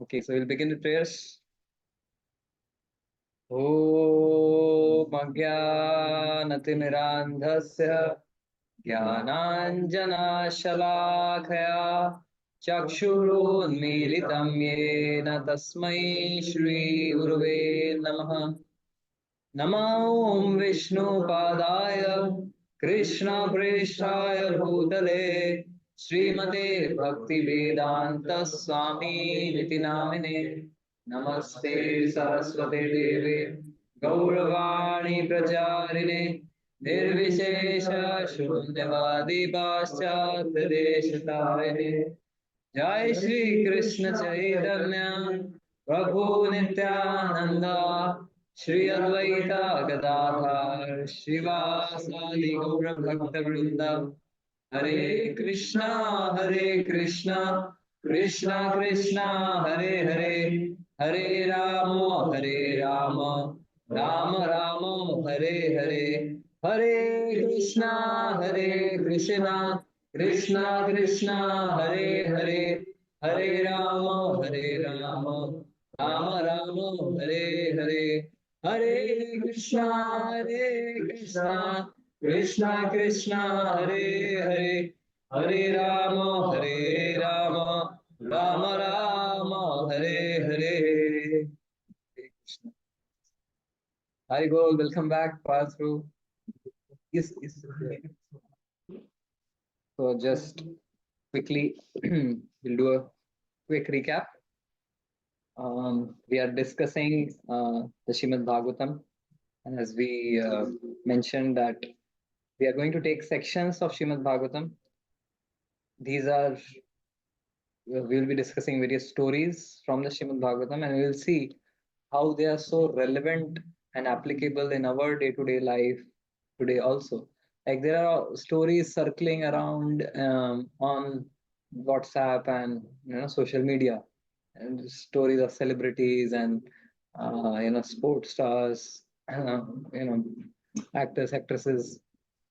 Okay, so we'll begin with prayers. Om Ajnanatirandhasya Jnananjanashalakaya Chakshurunmilitam Yena Tasmai Shri Gurave Namaha. Namo Om Vishnupadaya Krishna Preshaya Bhutale Srimate Bhaktivedanta Swami Niti Namine Namaste Saraswate Deve Gauravani Pracharine Nirvishesha Shunyavadi Paschatya Deshatare Jai Shri Krishna Chaitanya Prabhu Nityananda Shri Advaita Gadadhar Srivasadi Gaura Bhakta Vrinda Hare Krishna Krishna Krishna Hare Hare Hare Rama Rama Rama Hare Hare Hare Krishna Krishna Krishna Hare Hare Hare Rama Rama Rama Hare Hare Hare Krishna Krishna Krishna Hare Hare Hare Rama Rama Rama Hare Hare. Hare Krishna. Hari Gol, welcome back, pass through. Yes, yes. So just quickly, we'll do a quick recap. We are discussing the Srimad Bhagavatam, and as we mentioned that we are going to take sections of Srimad Bhagavatam. These are we will be discussing various stories from the Srimad Bhagavatam, and we will see how they are so relevant and applicable in our day-to-day life today also. Like there are stories circling around on WhatsApp and social media, and stories of celebrities and sports stars, you know actors, actresses.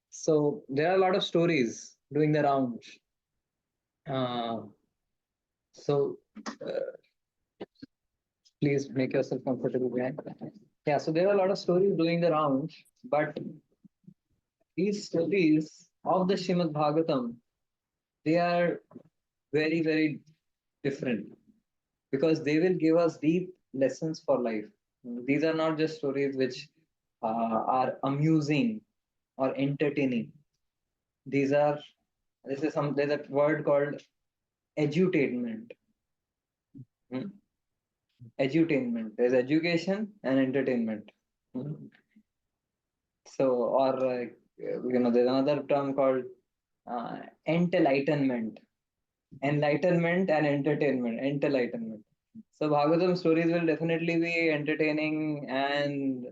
So there are a lot of stories doing the rounds. Uh, so please make yourself comfortable behind. Yeah, so there are a lot of stories doing the rounds, but these stories of the Srimad Bhagavatam, they are very, very different because they will give us deep lessons for life. These are not just stories which are amusing or entertaining. These are there's a word called edutainment. Hmm? Edutainment. There's education and entertainment. Hmm? So, or there's another term called enlightenment. Enlightenment and entertainment. Enlightenment. So Bhagavatam stories will definitely be entertaining and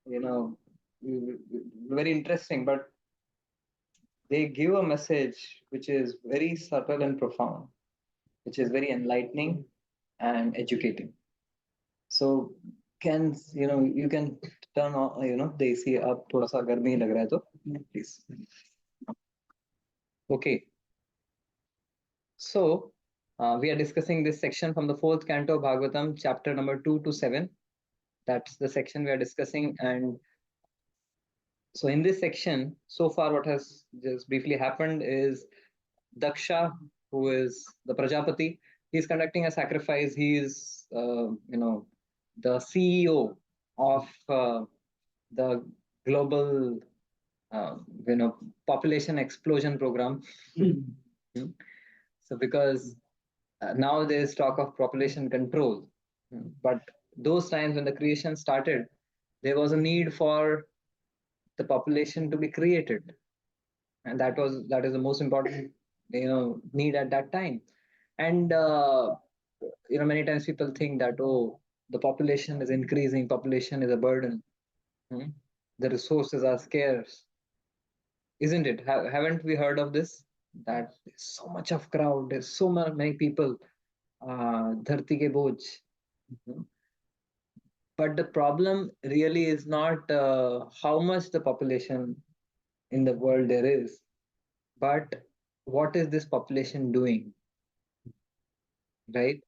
you know very interesting, but they give a message which is very subtle and profound, which is very enlightening and educating. So can you can turn on the AC up थोड़ा सा गर्मी लग रहा है तो please. Okay, so we are discussing this section from the fourth canto of Bhagavatam, chapter number 2 to 7. That's the section we are discussing. And so in this section, so far what has just briefly happened is Daksha, who is the Prajapati, he's conducting a sacrifice. He is, the CEO of the global, population explosion program. So because now there is talk of population control, but those times when the creation started, there was a need for the population to be created, and that is the most important need at that time. And many times people think that, oh, the population is increasing, population is a burden. Hmm? The resources are scarce, isn't it? Haven't we heard of this, that there's so much of crowd, there's so many people, dharti ke boj. Mhm. But the problem really is not how much the population in the world there is, but what is this population doing, right?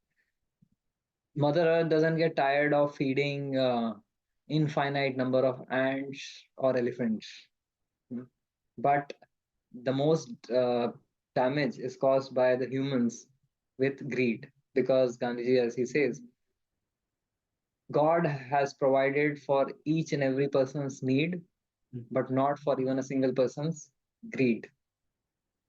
Mother Earth doesn't get tired of feeding infinite number of ants or elephants. Hmm. But the most damage is caused by the humans with greed, because Gandhiji, as he says, God has provided for each and every person's need, but not for even a single person's greed,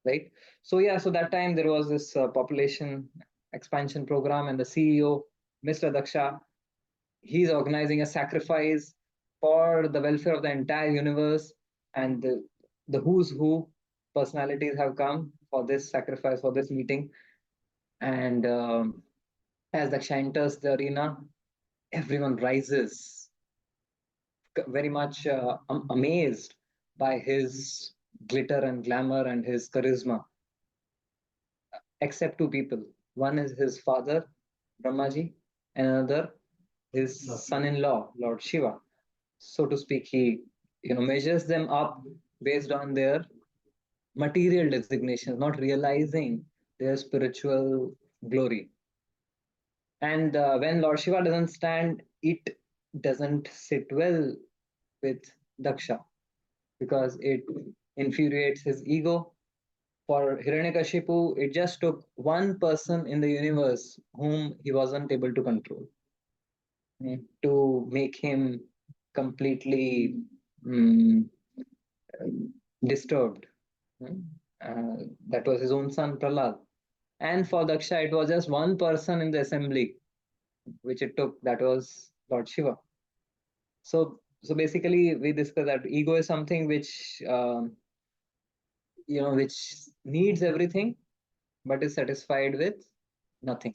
right? So yeah, so that time there was this population expansion program, and the CEO, Mr. Daksha, he's organizing a sacrifice for the welfare of the entire universe, and the who's who personalities have come for this sacrifice, for this meeting. And as Daksha enters the arena, everyone rises, very much amazed by his glitter and glamour and his charisma, except two people. One is his father, Brahmaji, and another his son-in-law, Lord Shiva. So to speak, he measures them up based on their material designations, not realizing their spiritual glory. And when Lord Shiva doesn't stand, it doesn't sit well with Daksha, because it infuriates his ego. For Hiranyakashipu, it just took one person in the universe whom he wasn't able to control, to make him completely mm, disturbed. mm. That was his own son, Prahlad. And for Daksha, it was just one person in the assembly, which it took, that was Lord Shiva. So basically, we discussed that ego is something which needs everything, but is satisfied with nothing,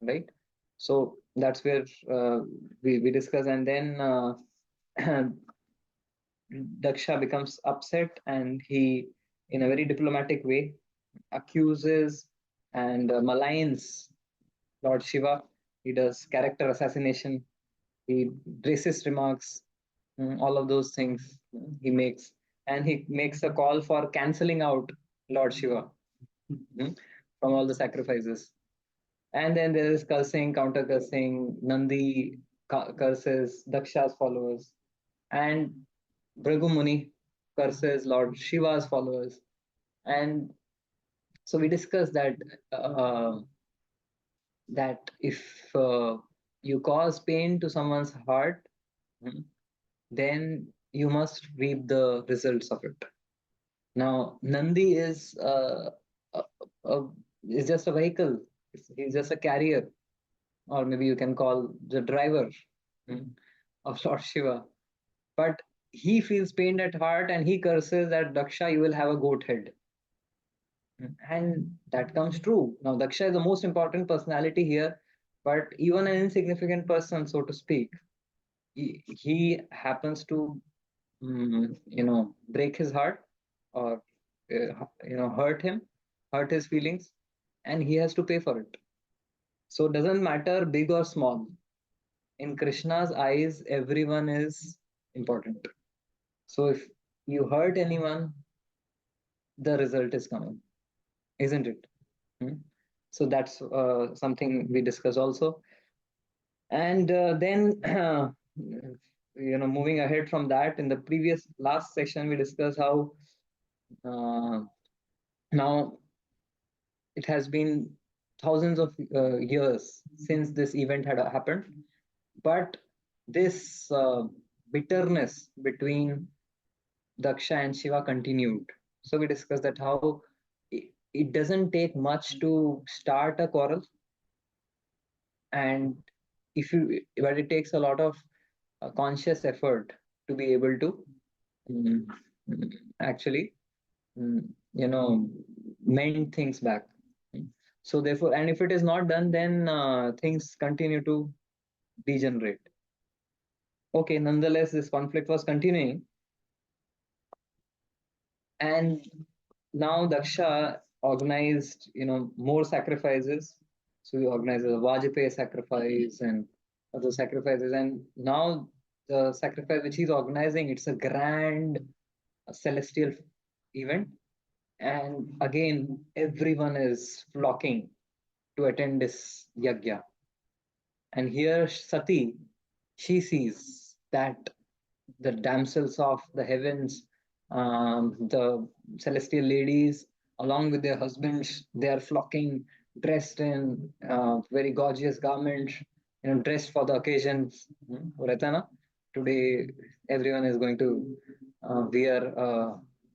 right? So that's where we discuss, and then Daksha becomes upset, and he, in a very diplomatic way, accuses and maligns Lord Shiva. He does character assassination. He racist remarks, all of those things he makes, and he makes a call for canceling out Lord Shiva from all the sacrifices. And then there is cursing, counter cursing. Nandi curses Daksha's followers, and Bhrigu Muni curses Lord Shiva's followers. And so we discussed uh, that if you cause pain to someone's heart, mm, then you must reap the results of it. Now, Nandi uh, uh, is just a vehicle. He's just a carrier, or maybe you can call the driver, mm, of Lord Shiva. But he feels pain at heart, and he curses that Daksha, you will have a goat head. And that comes true. Now, Daksha is the most important personality here, but even an insignificant person, so to speak, he happens to, break his heart, or, hurt his feelings, and he has to pay for it. So it doesn't matter big or small. In Krishna's eyes, everyone is important. So if you hurt anyone, the result is coming, isn't it? Hmm? So that's something we discuss also. And then, moving ahead from that, in the previous last section, we discussed how uh, now it has been thousands of years since this event had happened, but this bitterness between Daksha and Shiva continued. So we discussed that how it doesn't take much to start a quarrel, and but it takes a lot of conscious effort to be able to mm, actually, mm, you know, mend things back. So therefore, and if it is not done, then things continue to degenerate. Okay, nonetheless, this conflict was continuing, and now Daksha organized, more sacrifices. So he organizes a Vajpayee sacrifice and other sacrifices, and now the sacrifice which he's organizing, it's a grand celestial event, and again everyone is flocking to attend this yagya. And here Sati, she sees that the damsels of the heavens, the celestial ladies, along with their husbands, they are flocking, dressed in very gorgeous garments, dressed for the occasions. वो रहता है ना? Today, everyone is going to wear,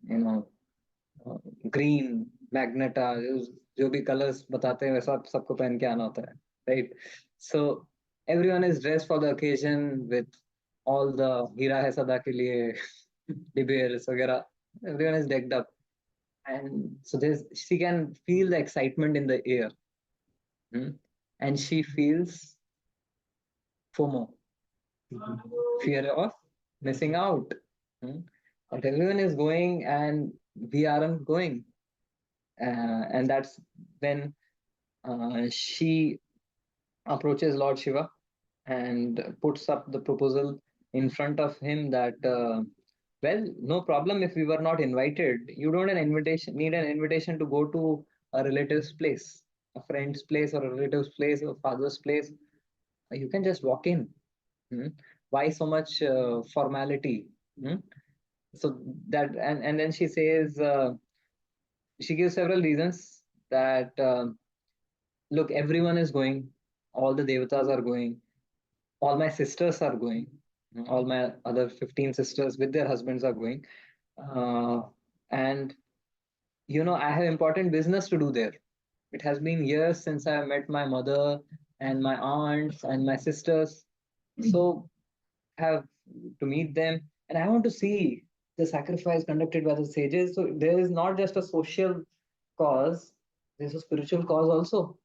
you know, green magenta, जो भी colours बताते हैं वैसा सबको पहन के आना होता है, right? So everyone is dress for the occasion with all the हीरा है सदा के लिए डिबेयर्स वगैरह, everyone is decked up, and so this she can feel the excitement in the air, and she feels FOMO, fear of missing out. That everyone is going and we aren't going. And that's when she approaches Lord Shiva and puts up the proposal in front of him that, well, no problem if we were not invited. You don't need an invitation to go to a relative's place, a friend's place, or a relative's place, or father's place. You can just walk in. Why so much formality? So that, and then she says, she gives several reasons that, look, everyone is going, all the devatas are going, all my sisters are going, all my other 15 sisters with their husbands are going, uh, and I have important business to do there. It has been years since I met my mother and my aunts and my sisters, so I have to meet them, and I want to see the sacrifice conducted by the sages. So there is not just a social cause, there's a spiritual cause also.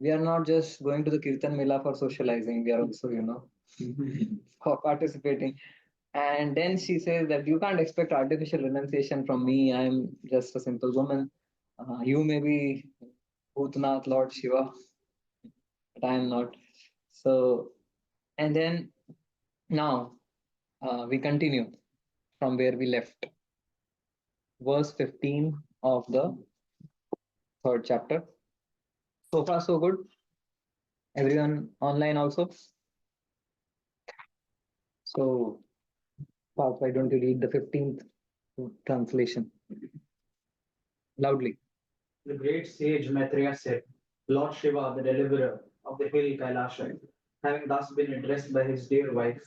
We are not just going to the Kirtan Mela for socializing, we are also, for participating. And then she says that you can't expect artificial renunciation from me. I'm just a simple woman. You may be Bhutnath, Lord Shiva, but I am not. So, and then now we continue from where we left. Verse 15 of the third chapter. So far, so good. Everyone online also. So, Parth, why don't you read the 15th translation loudly? The great sage Maitreya said, Lord Shiva, the deliverer of the hill Kailasha, having thus been addressed by his dear wife,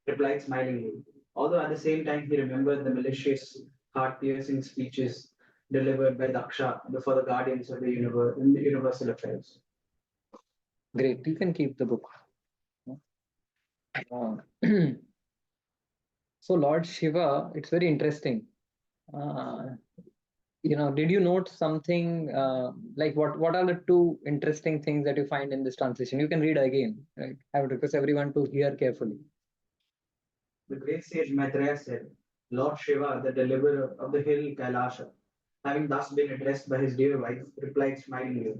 replied smilingly, although at the same time he remembered the malicious, heart-piercing speeches delivered by Daksha before the guardians of the universe in the universal affairs. Great, you can keep the book. So Lord Shiva, it's very interesting. Did you note something, like what are the two interesting things that you find in this translation? You can read again. Right? I would request everyone to hear carefully. The great sage Maitreya said, Lord Shiva, the deliverer of the hill Kailasha, having thus been addressed by his dear wife, replied smilingly,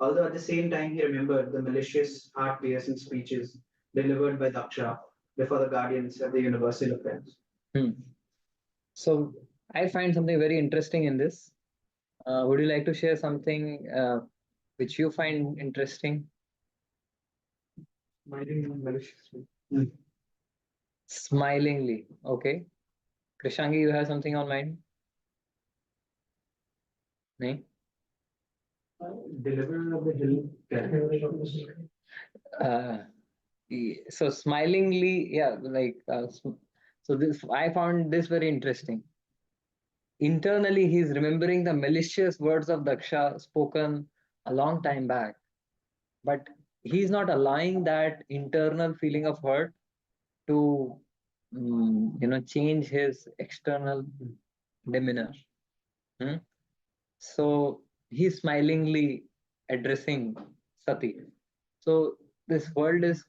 although at the same time he remembered the malicious, heart-piercing speeches delivered by Daksha before the guardians of the universal affairs. So I find something very interesting in this. Would you like to share something which you find interesting? Smiling maliciously. Smilingly. Okay. Krishangi, you have something on mind? No? Deliverer of the hill. So smilingly, yeah, like so this I found this very interesting. Internally, he's remembering the malicious words of Daksha spoken a long time back, but he's not allowing that internal feeling of hurt to change his external demeanor. So he's smilingly addressing Sati. So this world is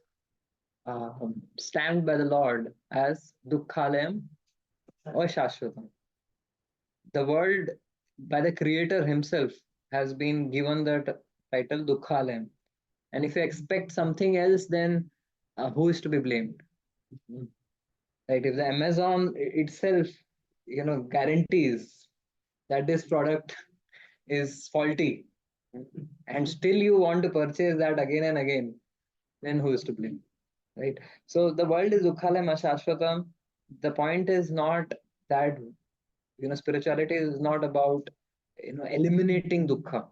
stamped by the Lord as Dukkhalayam or Shashvatam. The world by the Creator Himself has been given that title Dukkhalayam. And if you expect something else, then who is to be blamed? Right? If the Amazon itself, guarantees that this product is faulty, and still you want to purchase that again and again, then who is to blame, right? So the world is dukkhalayam ashashvatam. The point is not that, spirituality is not about, eliminating dukkha.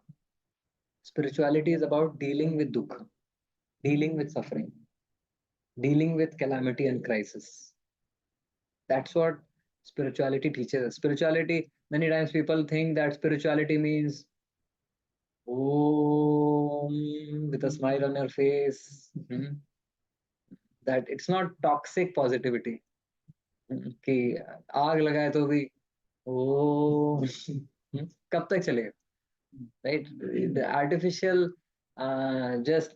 Spirituality is about dealing with dukkha, dealing with suffering, dealing with calamity and crisis. That's what spirituality teaches us. Spirituality, many times people think that spirituality means Om with a smile on your face. That it's not toxic positivity. कि आग लगाए तो भी ओ कब तक चलेगा, right? The artificial, just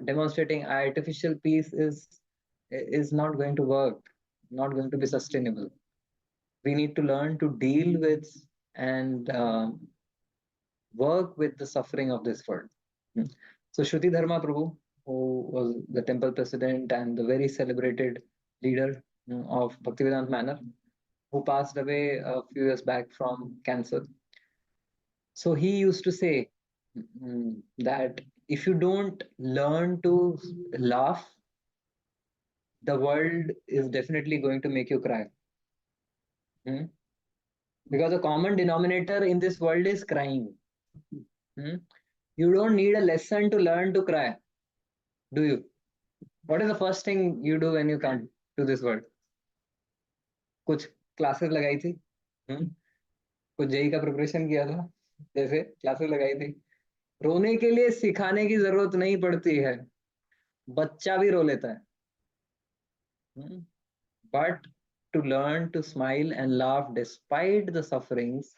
demonstrating artificial peace is not going to work, not going to be sustainable. We need to learn to deal with and work with the suffering of this world. So Shruti Dharma Prabhu, who was the temple president and the very celebrated leader of Bhaktivedanta Manor, who passed away a few years back from cancer. So he used to say that if you don't learn to laugh, the world is definitely going to make you cry. Hmm? Because the common denominator in this world is crying. Hmm? You don't need a lesson to learn to cry, do you? What is the first thing you do when you come to this world? कुछ classes लगाई थी, कुछ JEE का preparation किया था, जैसे classes लगाई थी. रोने के लिए सिखाने की जरूरत नहीं पड़ती है, बच्चा भी रो लेता है. But to learn to smile and laugh despite the sufferings,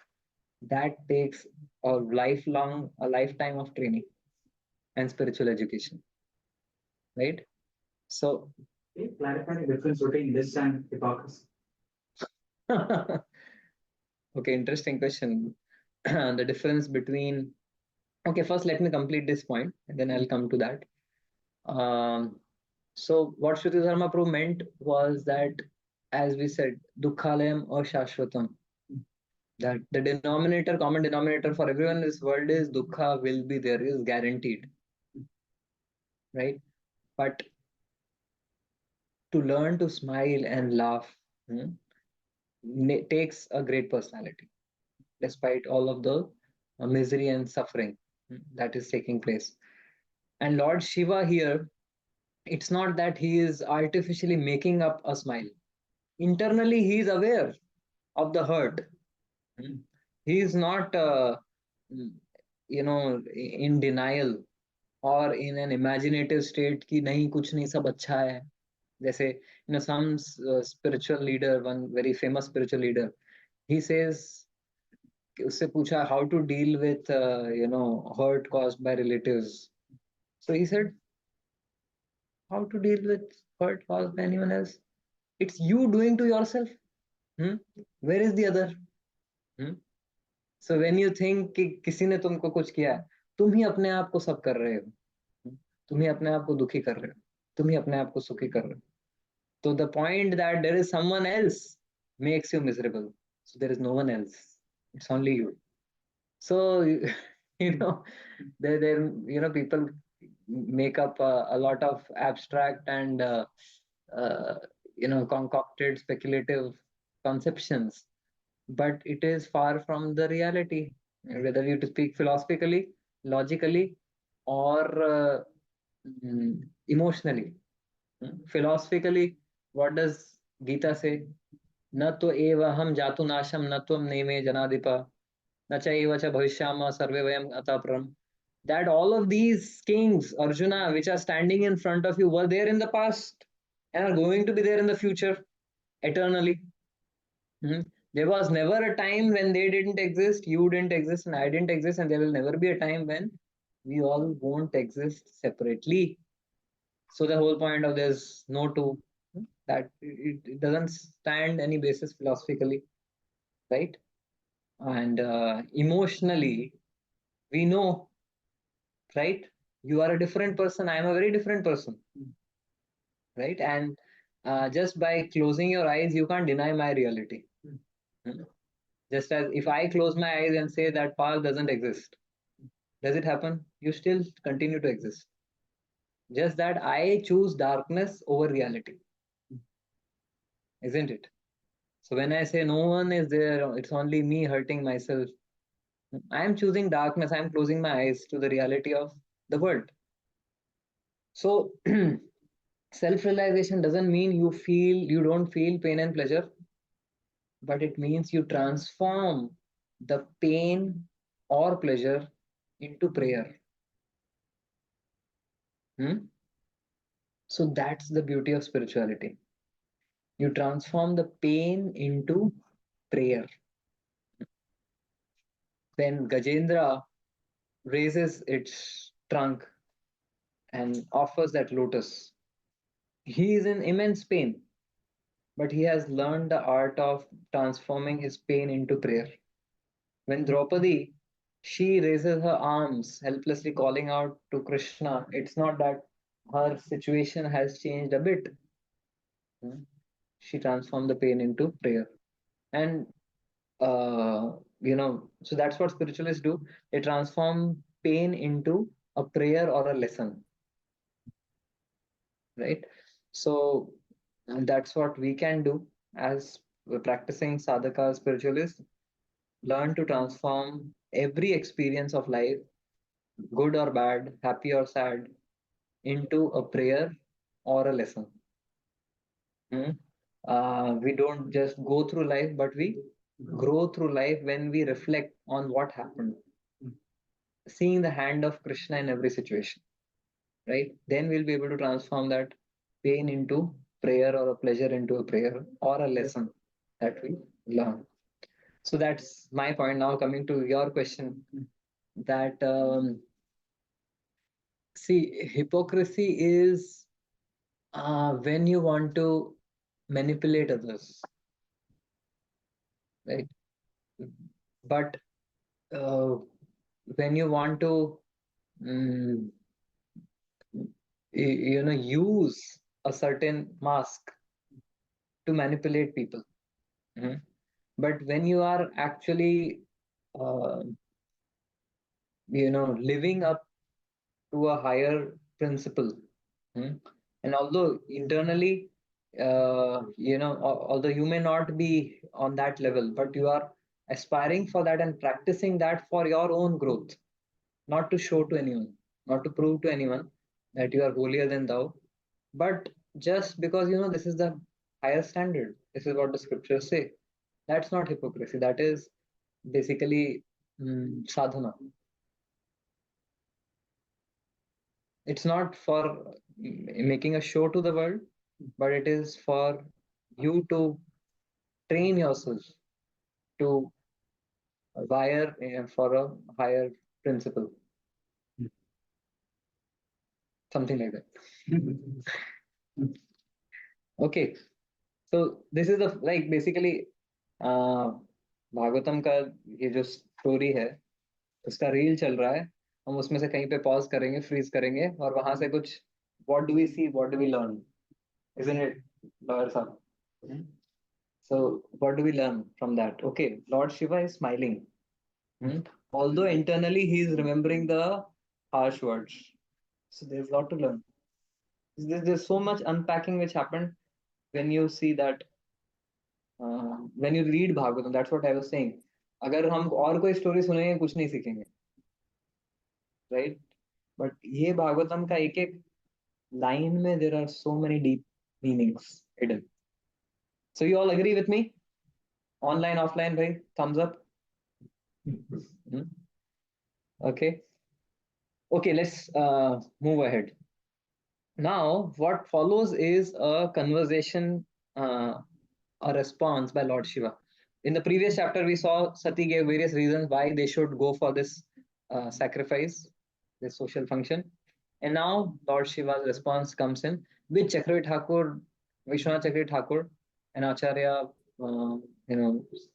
that takes a lifetime of training and spiritual education, right? So Can you clarify the difference between this and hypocrisy? okay, interesting question. The difference between, okay, first let me complete this point and then I'll come to that. So what Shruti Dharma Prabhu meant was that, as we said, dukkhalayam or shashvatam, that the denominator, common denominator for everyone in this world is dukkha will be there, is guaranteed, right? But to learn to smile and laugh takes a great personality, despite all of the misery and suffering that is taking place. And Lord Shiva here, it's not that he is artificially making up a smile. Internally, he is aware of the hurt. He is not, in denial or in an imaginative state कि नहीं कुछ नहीं सब अच्छा है. जैसे, some spiritual leader, one very famous spiritual leader, he says, उससे पूछा how to deal with hurt caused by relatives. So he said, how to deal with hurt caused by anyone else? It's you doing to yourself. Where is the other? So when you think कि किसी ने तुमको कुछ किया है, तुम ही अपने आप को सब कर रहे हो, तुम ही अपने आप को दुखी कर रहे हो, तुम ही अपने आप को सुखी कर रहे हो. So the point that there is someone else makes you miserable. So there is no one else. It's only you. So people make up a lot of abstract and concocted speculative conceptions, but it is far from the reality. Whether you to speak philosophically, logically, or emotionally. Philosophically, what does Gita say? न तो एव हम जातु नाशम न त्वम नेमे जनाधिपा न च एव च भविष्यामः सर्वे वयम अतः परम. That all of these kings, Arjuna, which are standing in front of you, were there in the past and are going to be there in the future eternally. There was never a time when they didn't exist, you didn't exist, and I didn't exist, and there will never be a time when we all won't exist separately. So the whole point of this no two, that it doesn't stand any basis philosophically, right? And emotionally, we know, right? You are a different person, I am a very different person, right? And just by closing your eyes, you can't deny my reality. Just as if I close my eyes and say that Park doesn't exist, does it happen? You still continue to exist. Just that I choose darkness over reality, isn't it? So when I say no one is there, it's only me hurting myself. I am choosing darkness. I am closing my eyes to the reality of the world. So self-realization doesn't mean you don't feel pain and pleasure, but it means you transform the pain or pleasure into prayer. Hmm? So that's the beauty of spirituality. You transform the pain into prayer. When Gajendra raises its trunk and offers that lotus, he is in immense pain, but he has learned the art of transforming his pain into prayer. When Draupadi, she raises her arms, helplessly calling out to Krishna, it's not that her situation has changed a bit. Hmm. She transformed the pain into prayer. And, so that's what spiritualists do. They transform pain into a prayer or a lesson, right? So, and that's what we can do as practicing sadhaka spiritualists. Learn to transform every experience of life, good or bad, happy or sad, into a prayer or a lesson. Hmm? We don't just go through life, but we grow through life when we reflect on what happened, seeing the hand of Krishna in every situation, right? Then we'll be able to transform that pain into prayer or a pleasure into a prayer or a lesson that we learn. So that's my point. Now, coming to your question, that see, hypocrisy is when you want to manipulate others, right? But uh, when you want to, mm, use a certain mask to manipulate people. Mhm. But when you are actually, uh, living up to a higher principle, mhm, and although internally, although you may not be on that level, but you are aspiring for that and practicing that for your own growth, not to show to anyone, not to prove to anyone that you are holier than thou, but just because this is the higher standard. This is what the scriptures say. That's not hypocrisy. That is basically sadhana. It's not for making a show to the world, but it is for you to train yourself to wire for a higher principle, something like that. Okay, so this is the like basically Bhagavatam का ये जो story है उसका reel चल रहा है. हम उसमें से कहीं पे पॉज करेंगे, फ्रीज करेंगे और वहां से कुछ what do we see, what do we learn, isn't it, lawyer साहब? So what do we learn from that? Okay, Lord Shiva is smiling. Hmm? Although internally he is remembering the harsh words. So there's a lot to learn. There's so much unpacking which happened when you see that, when you read Bhagavatam. That's what I was saying. अगर हम और कोई story सुनेंगे कुछ नहीं सीखेंगे, right? But ये भागवतम का एक एक लाइन में there are so many deep meanings hidden. So you all agree with me? Online offline भाई, thumbs up. Okay. Okay, let's move ahead. Now, what follows is a conversation, a response by Lord Shiva. In the previous chapter, we saw Sati gave various reasons why they should go for this sacrifice, this social function. And now Lord Shiva's response comes in, which Chakravarti Thakur, Vishwanath Chakravarti Thakur, and Acharya,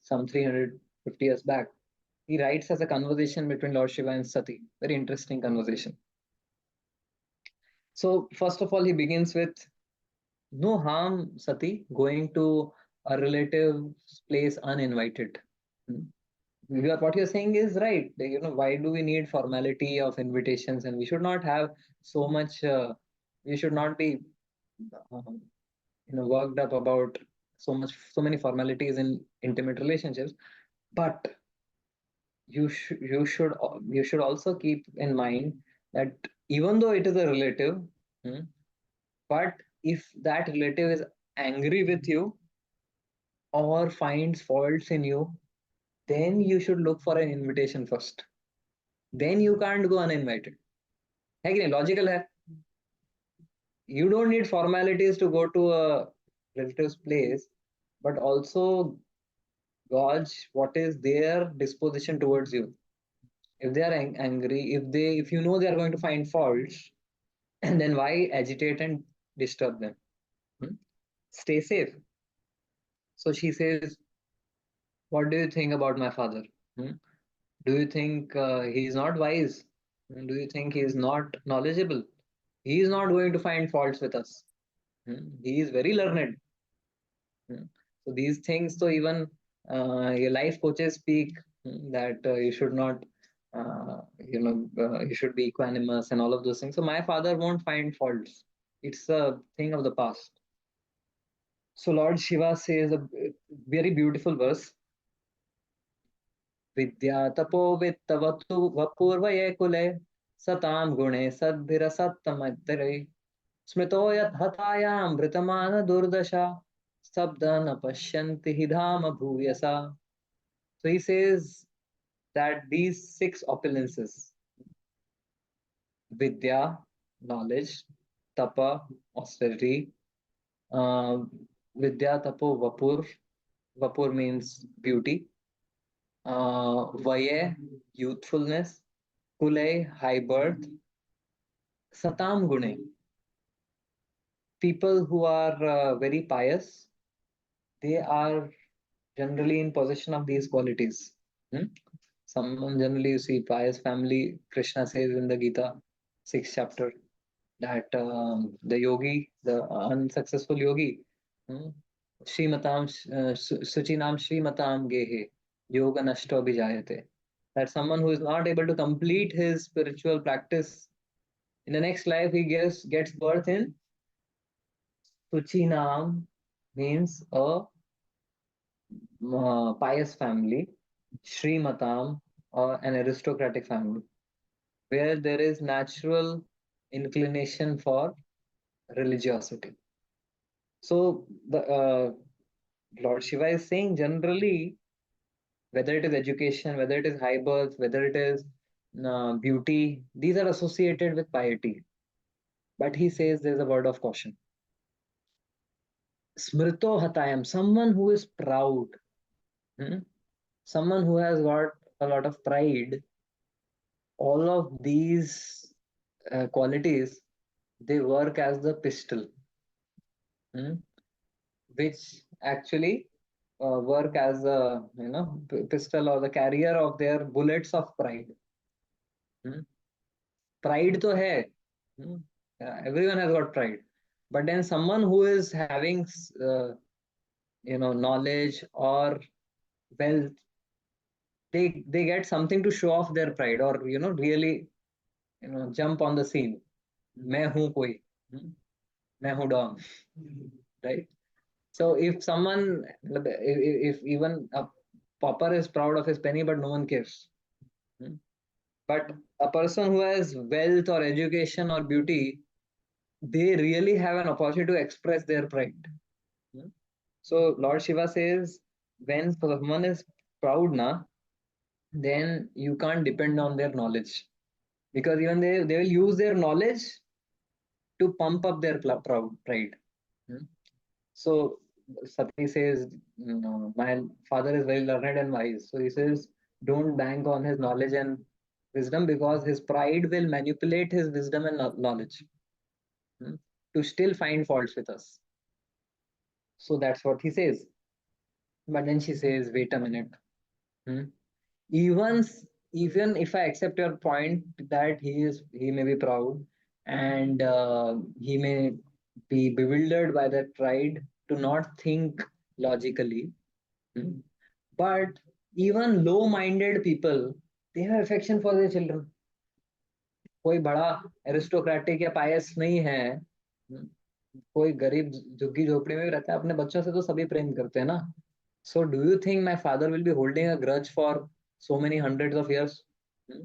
some 350 years back, he writes as a conversation between Lord Shiva and Sati. Very interesting conversation. So, first of all, he begins with no harm, Sati, going to a relative's place uninvited. Hmm. What you're saying is right. Why do we need formality of invitations? And we should not have so much. You should not be worked up about so many formalities in intimate relationships. But you should also keep in mind that even though it is a relative, hmm, but if that relative is angry with you or finds faults in you, then you should look for an invitation first. Then you can't go uninvited. है कि नहीं? Logical है. You don't need formalities to go to a relative's place, but also gauge what is their disposition towards you. If they are angry, if you know they are going to find faults, and then why agitate and disturb them? Hmm? Stay safe. So she says, "What do you think about my father? Hmm? Do you think he is not wise? Do you think he is not knowledgeable? He is not going to find faults with us. He is very learned." Hmm. So these things, so even your life coaches speak that you should not, you should be equanimous and all of those things. So my father won't find faults. It's a thing of the past. So Lord Shiva says a very beautiful verse. Vidya tapo vittavatu vapurvaye kule satam gune sadbhirasattamagdare स्मृतो यत् हतायां वृतमान दुर्दशा स्तब्धा न पश्यन्ति हि धाम भूयसा. So he says that these six opulences, vidya, knowledge, tapa, austerity, uh, vidya, tapo, vapur means beauty, vaye, youthfulness, kule, high birth, satam gune, people who are very pious, they are generally in possession of these qualities. Hmm? Someone generally you see pious family, Krishna says in the Gita, sixth chapter, that the yogi, the unsuccessful yogi, hmm, Srimatam, Suchinam Srimatam Gehe, Yoga Nashto Bijayate. That someone who is not able to complete his spiritual practice in the next life, he gets birth in Suchinam, means a pious family, Srimatam, or an aristocratic family, where there is natural inclination for religiosity. So the Lord Shiva is saying generally, whether it is education, whether it is high birth, whether it is beauty, these are associated with piety. But he says there's a word of caution. Smrito hatayam, someone who is proud, hmm, someone who has got a lot of pride, all of these qualities, they work as the pistol, hmm, which actually work as a pistol or the carrier of their bullets of pride. Hmm. Pride to hai. Hmm. Everyone has got pride, but then someone who is having knowledge or wealth, they get something to show off their pride, or really jump on the scene. मैं हूँ कोई, hmm, मैं हूँ don, right? So if someone, if even a pauper is proud of his penny, but no one cares. Hmm. But a person who has wealth or education or beauty, they really have an opportunity to express their pride. Hmm. So Lord Shiva says, when someone is proud, then you can't depend on their knowledge, because even they will use their knowledge to pump up their proud pride. Hmm. So Sati says, my father is very learned and wise. So he says, don't bank on his knowledge and wisdom, because his pride will manipulate his wisdom and knowledge, hmm, to still find faults with us. So that's what he says. But then she says, wait a minute. Hmm. Even even if I accept your point that he may be proud, and he may be bewildered by that pride to not think logically. Hmm. But even low-minded people, they have affection for their children. कोई बड़ा aristocratic या pious नहीं है, कोई गरीब झुग्गी झोपड़ी में भी रहता है, अपने बच्चों से तो सभी प्रेम करते हैं ना. So do you think my father will be holding a grudge for so many hundreds of years? Hmm?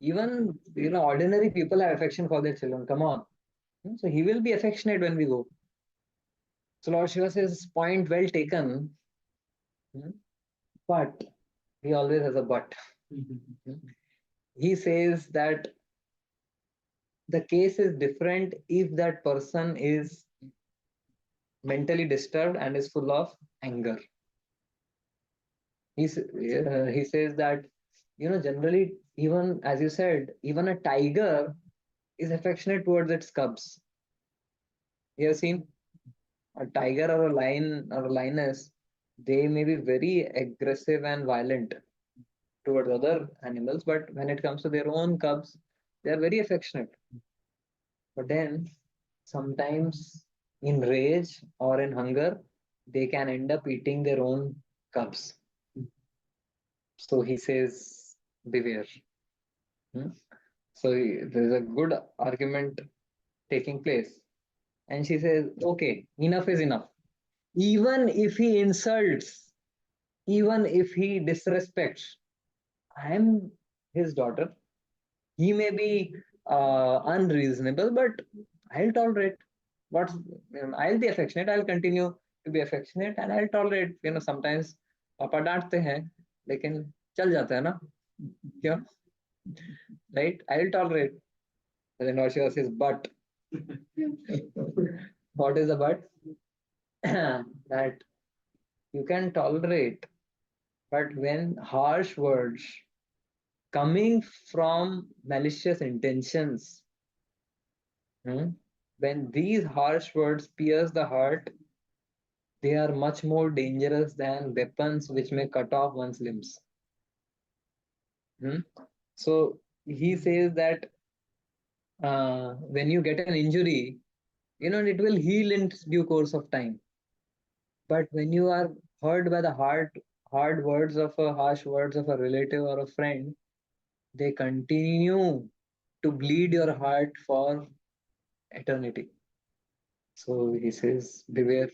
Even ordinary people have affection for their children. Come on. So he will be affectionate when we go. So Lord Shiva says, point well taken. Hmm? But he always has a but. Hmm? He says that the case is different if that person is mentally disturbed and is full of anger. He says that generally, even as you said, even a tiger is affectionate towards its cubs. You have seen a tiger or a lion or a lioness, they may be very aggressive and violent towards other animals, but when it comes to their own cubs, they are very affectionate. But then sometimes in rage or in hunger, they can end up eating their own cubs. So he says, beware. Hmm? So there's a good argument taking place. And she says, okay, enough is enough. Even if he insults, even if he disrespects, I am his daughter. He may be unreasonable, but I'll tolerate. What's I'll be affectionate. I'll continue to be affectionate, and I'll tolerate. Sometimes पापा डांटते हैं, लेकिन चल जाता है ना, क्यों? Right? I'll tolerate. And then Shiva says, but what is the but? That you can tolerate, but when harsh words coming from malicious intentions, hmm, when these harsh words pierce the heart, they are much more dangerous than weapons which may cut off one's limbs. Hmm? So he says that when you get an injury, it will heal in due course of time. But when you are hurt by the hard words of a harsh words of a relative or a friend, they continue to bleed your heart for eternity. So he says, beware.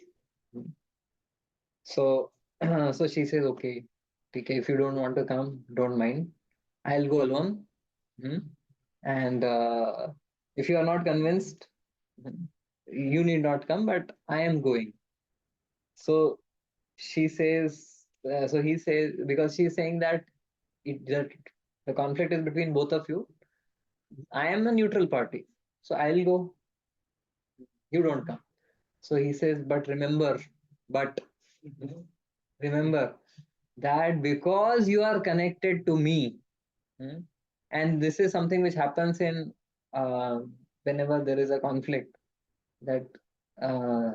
So, so she says, okay, if you don't want to come, don't mind. I'll go alone. Hmm? And if you are not convinced, you need not come, but I am going. So she says, so he says, because she's saying that that the conflict is between both of you. I am a neutral party. So I'll go, you don't come. So he says, but remember that because you are connected to me, hmm, and this is something which happens in uh, whenever there is a conflict, that uh,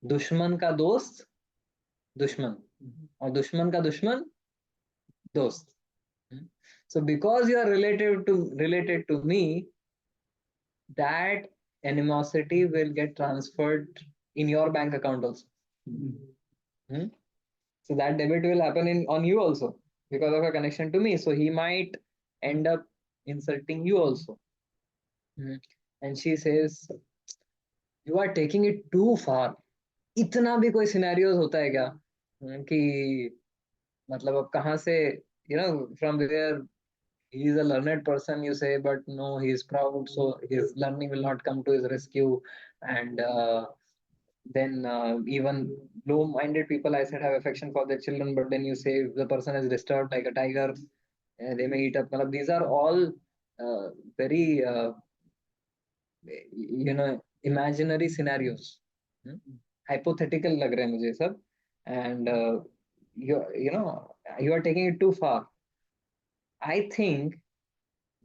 दुश्मन का दोस्त दुश्मन और दुश्मन का दुश्मन दोस्त. Hmm. So because you are related to me, that animosity will get transferred in your bank account also. Hmm. So that debit will happen on you also because of a connection to me. So he might end up insulting you also. Hmm. And she says, you are taking it too far. इतना भी कोई scenarios होता है क्या? कि मतलब अब कहाँ से, from where he is a learned person, you say, but no, he is proud, so his learning will not come to his rescue. And then even low-minded people, I said, have affection for their children, but then you say if the person is disturbed like a tiger, they may eat up. These are all very imaginary scenarios. Hmm? Hypothetical lag rahe mujhe sab. And you are taking it too far. I think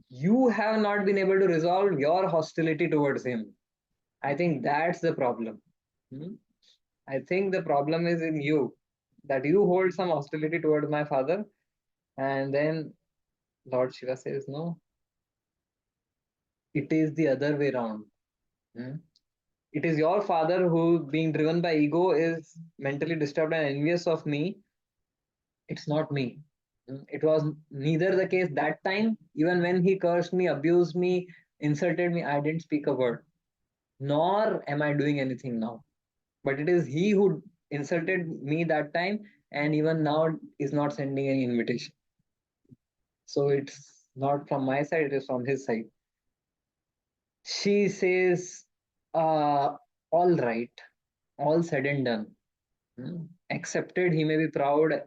you have not been able to resolve your hostility towards him. I think that's the problem. Hmm? I think the problem is in you, that you hold some hostility towards my father. And then Lord Shiva says, no, it is the other way around. Hmm? It is your father who, being driven by ego, is mentally disturbed and envious of me. It's not me. It was neither the case that time. Even when he cursed me, abused me, insulted me, I didn't speak a word. nor am I doing anything now. But it is he who insulted me that time, and even now is not sending any invitation. So it's not from my side, it is from his side. She says, all right, all said and done. Accepted, he may be proud,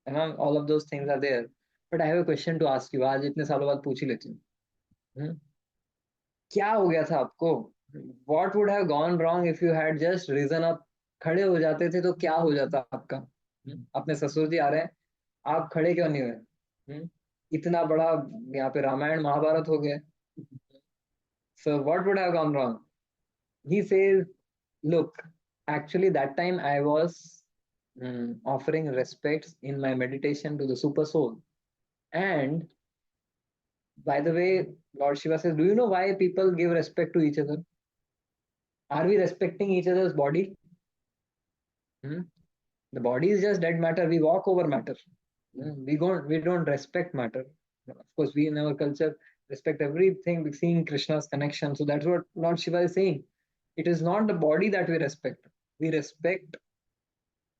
all of those things are there. But I have a question to ask you. आज इतने सालों बाद पूछ ही लेती हूँ. हम्म, क्या हो गया था आपको? What would have gone wrong if you had just risen up? खड़े हो जाते थे तो क्या हो जाता आपका? अपने ससुर जी आ रहे हैं, आप खड़े क्यों नहीं हुए? इतना बड़ा यहाँ पे रामायण महाभारत हो गया. So what would have gone wrong? He says, look, actually that time I was offering respects in my meditation to the super soul. And by the way, Lord Shiva says, do you know why people give respect to each other? Are we respecting each other's body? Hmm? The body is just dead matter. We walk over matter. We don't respect matter. Of course, we in our culture respect everything, seeing Krishna's connection. So that's what Lord Shiva is saying. It is not the body that we respect. We respect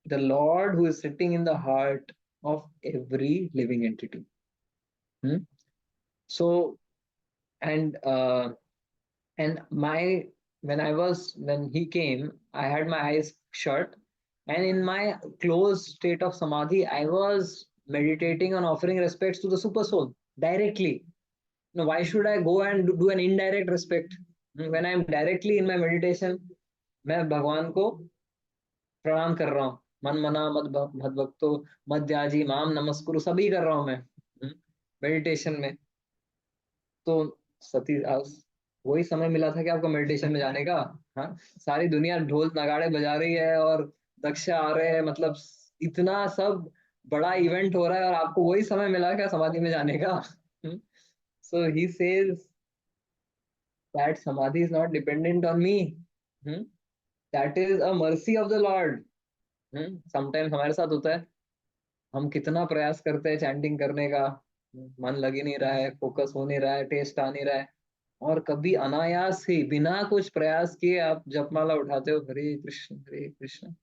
the Lord who is sitting in the heart of every living entity. So, and my when he came, I had my eyes shut, and in my closed state of samadhi, I was meditating on offering respects to the super soul directly. Now, why should I go and do an indirect respect when I'm directly in my meditation? मैं भगवान को प्रणाम कर रहा हूँ. मन मना मद भक्तो मध्याजी माम नमस्कुरु सभी कर रहा हूँ मैं मेडिटेशन में. तो सती वही समय मिला था कि आपको मेडिटेशन में जाने का. हाँ, सारी दुनिया ढोल नगाड़े बजा रही है और दक्ष आ रहे हैं, मतलब इतना सब बड़ा इवेंट हो रहा है और आपको वही समय मिला क्या समाधि में जाने का? सो ही सेज दैट समाधि is not dependent on me. That is a mercy of the Lord. Sometimes हमारे साथ होता है, हम कितना प्रयास करते हैं चैंटिंग करने का, मन लग ही नहीं रहा है, फोकस हो नहीं रहा है, टेस्ट आ नहीं रहा है, और कभी अनायास ही बिना कुछ प्रयास किए आप जपमाला उठाते हो, हरे कृष्ण,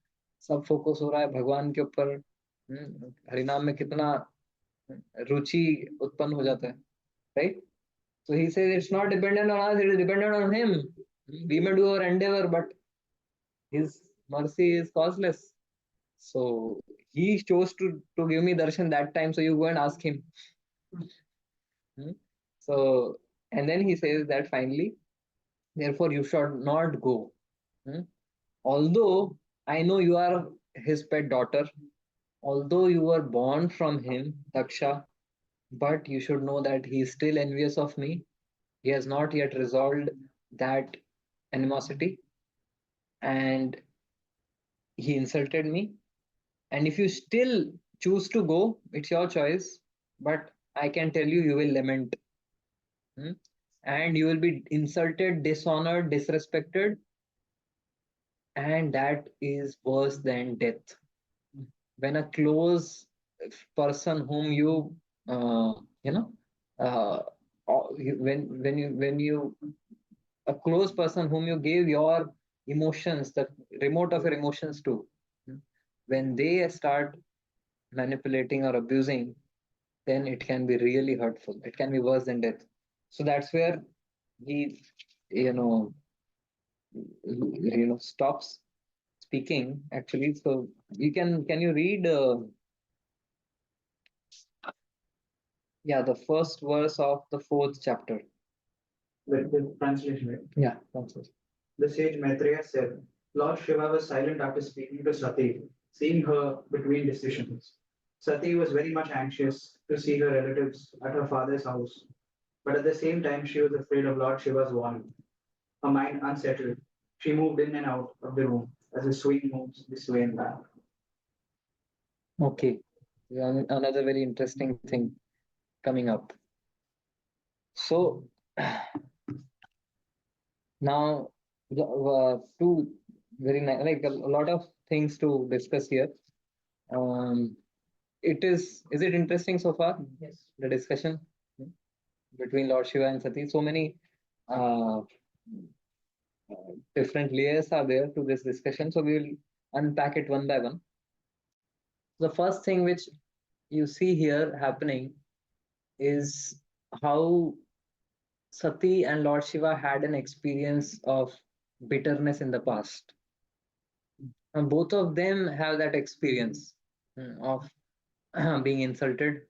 सब फोकस हो रहा है भगवान के ऊपर. हरिनाम में कितना रुचि उत्पन्न हो जाता है, right? So he says it's not dependent on us, it is dependent on him. We may do our endeavor, but his mercy is causeless. So he chose to give me darshan that time, so you go and ask him. So, and then he says that finally, therefore you should not go. Although I know you are his pet daughter, although you were born from him, Daksha, but you should know that he is still envious of me. He has not yet resolved that animosity, and he insulted me. And if you still choose to go, it's your choice. But I can tell you, you will lament. And you will be insulted, dishonored, disrespected, and that is worse than death. When a close person whom you, you know, uh, when you a close person whom you gave your emotions, the remote of your emotions to, when they start manipulating or abusing, then it can be really hurtful. It can be worse than death. So that's where he, you know, stops speaking actually. So can you read the first verse of the fourth chapter? With translation, right? Yeah, translation. The sage Maitreya said, Lord Shiva was silent after speaking to Sati, seeing her between decisions. Sati was very much anxious to see her relatives at her father's house, but at the same time she was afraid of Lord Shiva's warning. Her mind unsettled, she moved in and out of the room as a swing moves this way and back. Okay, another very interesting thing coming up. So now two very like a lot of things to discuss here. Is it interesting so far? Yes. The discussion between Lord Shiva and Sati. So many uh, different layers are there to this discussion. So we will unpack it one by one. The first thing which you see here happening is how Sati and Lord Shiva had an experience of bitterness in the past. And both of them have that experience of being insulted,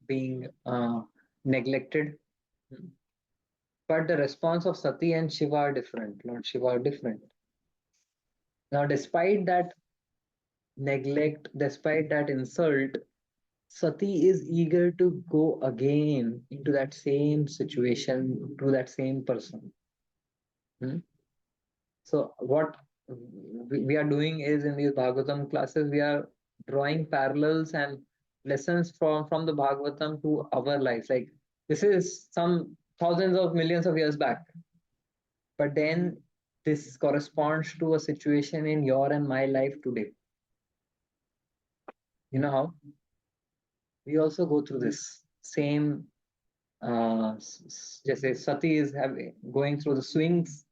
being neglected. But the response of Sati and Shiva are different. Lord Shiva are different. Now, despite that neglect, despite that insult, Sati is eager to go again into that same situation, to that same person. Hmm? So, what we are doing is in these Bhagavatam classes, we are drawing parallels and lessons from the Bhagavatam to our lives. Like, this is some thousands of millions of years back, but then this corresponds to a situation in your and my life today. You know how? We also go through this same just say Sati is having going through the swings,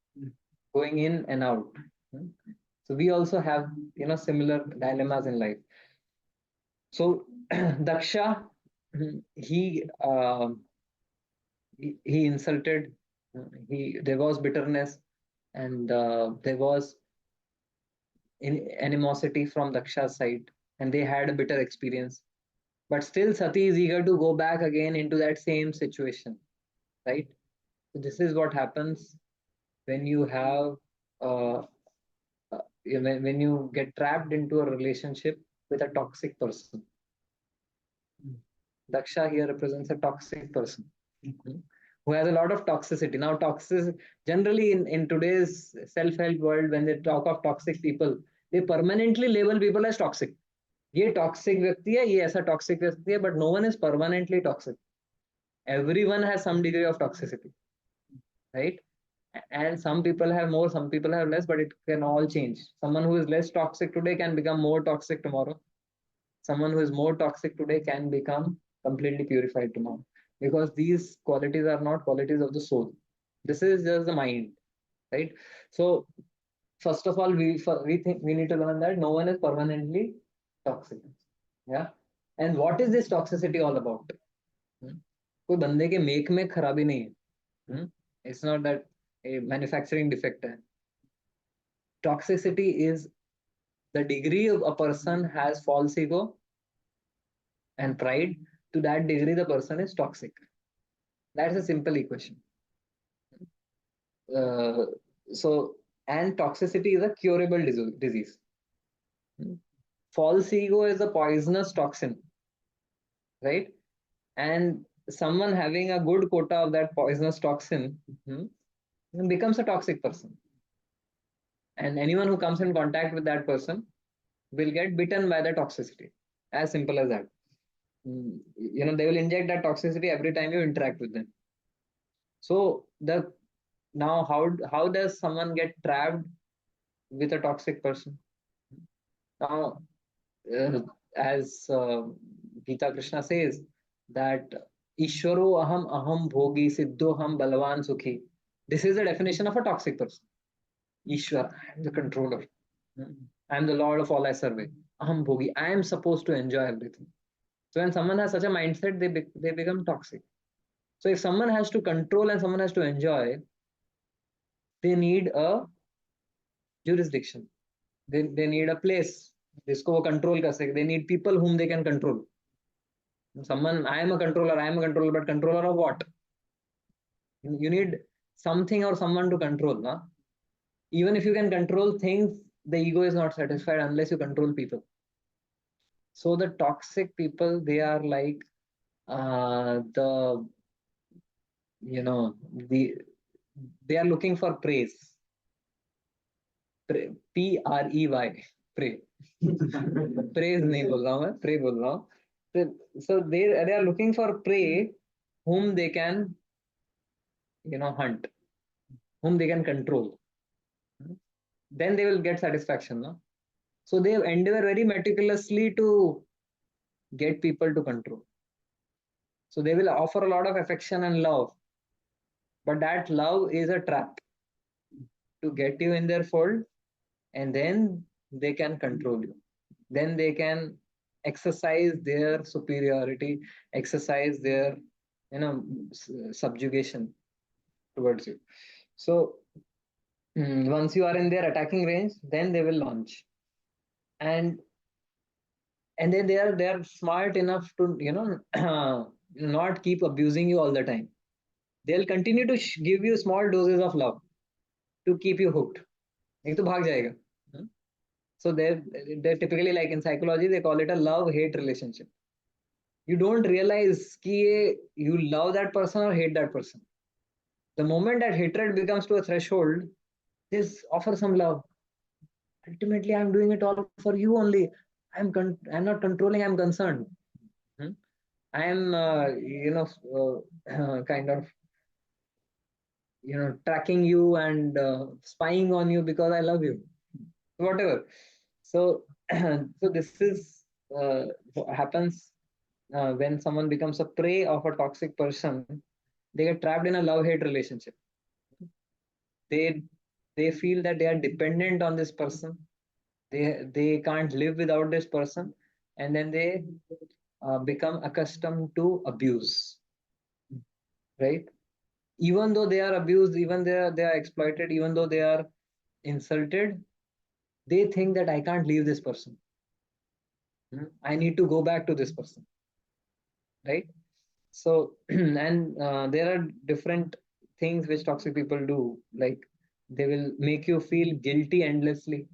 going in and out. So we also have similar dilemmas in life. So Daksha, he he insulted. There was bitterness and there was animosity from Daksha's side, and they had a bitter experience. But still, Sati is eager to go back again into that same situation, right? So this is what happens when you have when you get trapped into a relationship with a toxic person. Daksha here represents a toxic person who has a lot of toxicity. Now, generally in today's self-help world, when they talk of toxic people, they permanently label people as toxic. ये toxic व्यक्ति है, ये ऐसा toxic व्यक्ति है, but no one is permanently toxic. Everyone has some degree of toxicity, right? And some people have more, some people have less, but it can all change. Someone who is less toxic today can become more toxic tomorrow. Someone who is more toxic today can become completely purified tomorrow, because these qualities are not qualities of the soul. This is just the mind, right? So first of all, we think we need to learn that no one is permanently toxic. Yeah. And what is this toxicity all about? कोई बंदे के make में खराबी नहीं है. It's not that a manufacturing defect है. Toxicity is the degree of a person has false ego and pride. To that degree the person is toxic. That's a simple equation. uh, so and toxicity is a curable disease. False ego is a poisonous toxin, right? And someone having a good quota of that poisonous toxin becomes a toxic person, and anyone who comes in contact with that person will get bitten by the toxicity. As simple as that. They will inject that toxicity every time you interact with them. So now how does someone get trapped with a toxic person? Now, as Gita Krishna says that Ishwaro aham bhogi siddho ham balwan sukhi. This is the definition of a toxic person. Ishwar, I am the controller. I am the Lord of all I survey. Aham bhogi, I am supposed to enjoy everything. So when someone has such a mindset, they become toxic. So if someone has to control and someone has to enjoy, they need a jurisdiction. They need a place जिसको वो control कर सके. They need people whom they can control. Someone, I am a controller, but controller of what? You need something or someone to control. No? Even if you can control things, the ego is not satisfied unless you control people. So the toxic people, they are like the the they are looking for praise. Prey. Prey. Praise नहीं बोल रहा हूँ मैं, pray बोल रहा हूँ. So they are looking for prey whom they can hunt, whom they can control. Then they will get satisfaction. No? So they endeavor very meticulously to get people to control. So they will offer a lot of affection and love, but that love is a trap. to get you in their fold, and then they can control you. Then they can exercise their superiority, exercise their, subjugation towards you. So once you are in their attacking range, then they will launch. And and then they are smart enough to, not keep abusing you all the time. They'll continue to give you small doses of love to keep you hooked. नहीं तो भाग जाएगा. Hmm? So they're typically, like in psychology, they call it a love hate relationship. You don't realize कि you love that person or hate that person. The moment that hatred becomes to a threshold, just offer some love. Ultimately, I'm doing it all for you only. I'm not controlling, I'm concerned. Hmm? I am, kind of, tracking you and spying on you because I love you. Whatever. So, so this is what happens when someone becomes a prey of a toxic person. They get trapped in a love-hate relationship. They they feel that they are dependent on this person. They can't live without this person, and then they become accustomed to abuse. Right? Even though they are abused, even they are exploited, even though they are insulted, they think that I can't leave this person. I need to go back to this person, right? So, and there are different things which toxic people do. Like they will make you feel guilty endlessly,